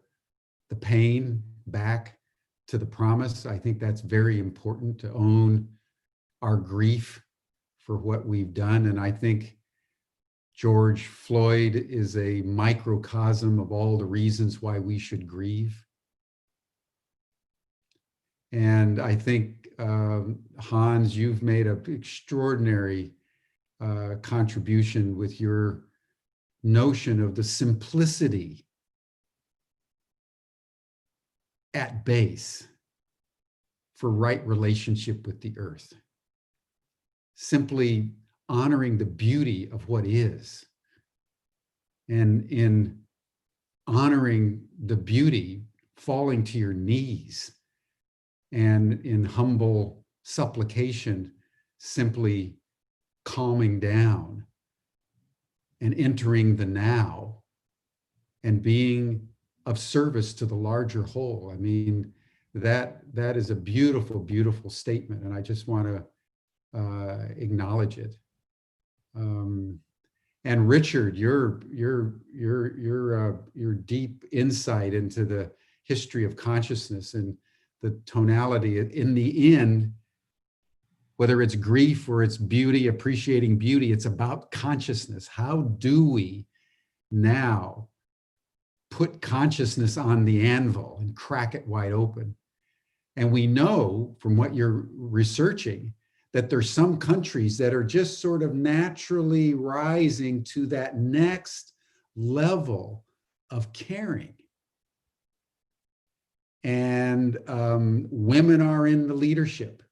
pain back to the promise, I think that's very important, to own our grief for what we've done. And I think George Floyd is a microcosm of all the reasons why we should grieve. And I think, Hans, you've made an extraordinary contribution with your notion of the simplicity at base for right relationship with the earth. Simply honoring the beauty of what is, and in honoring the beauty, falling to your knees and in humble supplication, simply calming down and entering the now and being of service to the larger whole. I mean, that is a beautiful, beautiful statement, and I just want to acknowledge it. And Richard, your deep insight into the history of consciousness and the tonality, in the end, whether it's grief or it's beauty, appreciating beauty, it's about consciousness. How do we now put consciousness on the anvil and crack it wide open? And we know from what you're researching that there's some countries that are just sort of naturally rising to that next level of caring. And women are in the leadership.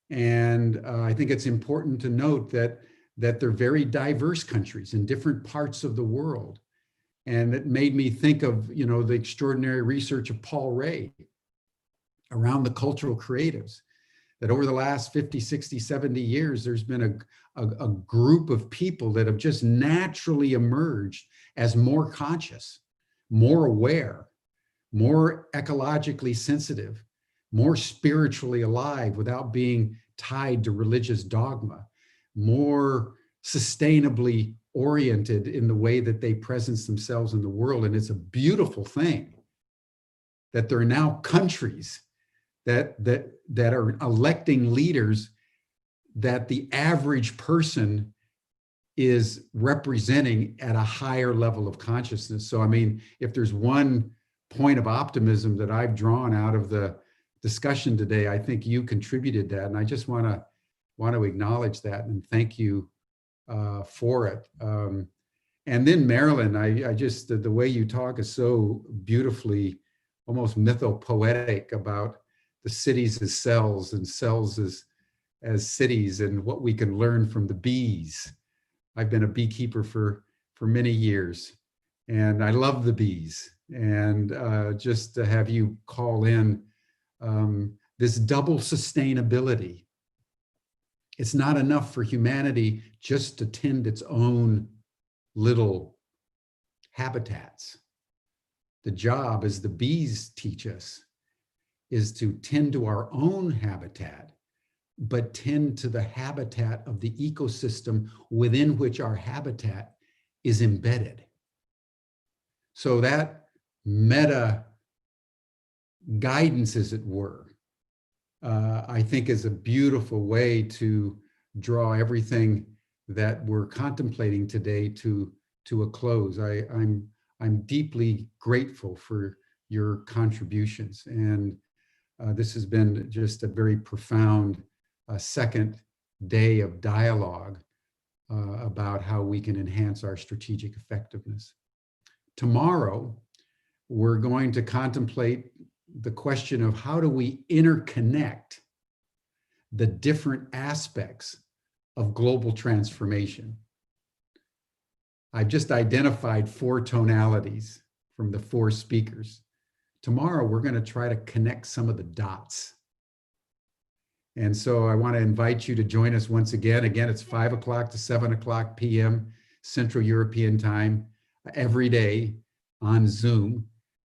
And I think it's important to note that they're very diverse countries in different parts of the world. And it made me think of, you know, the extraordinary research of Paul Ray around the cultural creatives, that over the last 50, 60, 70 years, there's been a group of people that have just naturally emerged as more conscious, more aware, more ecologically sensitive, more spiritually alive without being tied to religious dogma, more sustainably oriented in the way that they presence themselves in the world. And it's a beautiful thing that there are now countries that are electing leaders that the average person is representing at a higher level of consciousness. So, I mean, if there's one point of optimism that I've drawn out of the discussion today, I think you contributed that. And I just want to acknowledge that and thank you for it. And then Marilyn, I just, the way you talk is so beautifully, almost mythopoetic about the cities as cells and cells as cities and what we can learn from the bees. I've been a beekeeper for many years and I love the bees. And just to have you call in this double sustainability. It's not enough for humanity just to tend its own little habitats. The job, as the bees teach us, is to tend to our own habitat, but tend to the habitat of the ecosystem within which our habitat is embedded. So that meta guidance, as it were, I think is a beautiful way to draw everything that we're contemplating today to a close. I'm deeply grateful for your contributions, and this has been just a very profound second day of dialogue about how we can enhance our strategic effectiveness. Tomorrow, we're going to contemplate the question of how do we interconnect the different aspects of global transformation. I've just identified 4 tonalities from the 4 speakers. Tomorrow, we're going to try to connect some of the dots. And so I want to invite you to join us once again. Again, it's 5 o'clock to 7 o'clock p.m. Central European time every day on Zoom.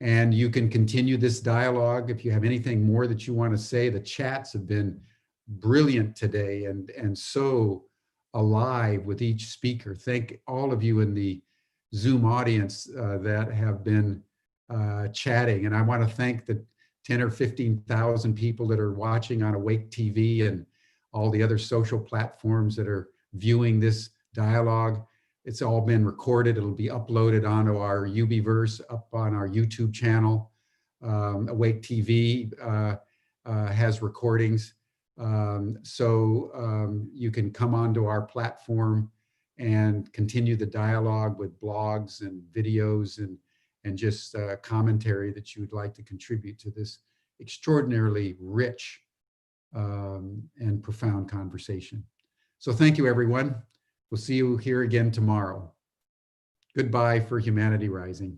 And you can continue this dialogue. If you have anything more that you want to say, the chats have been brilliant today and so alive with each speaker. Thank all of you in the Zoom audience that have been chatting. And I want to thank the 10 or 15,000 people that are watching on Awake TV and all the other social platforms that are viewing this dialogue. It's all been recorded. It'll be uploaded onto our Ubiverse, up on our YouTube channel. Awake TV has recordings. So you can come onto our platform and continue the dialogue with blogs and videos and just commentary that you would like to contribute to this extraordinarily rich and profound conversation. So thank you, everyone. We'll see you here again tomorrow. Goodbye for Humanity Rising.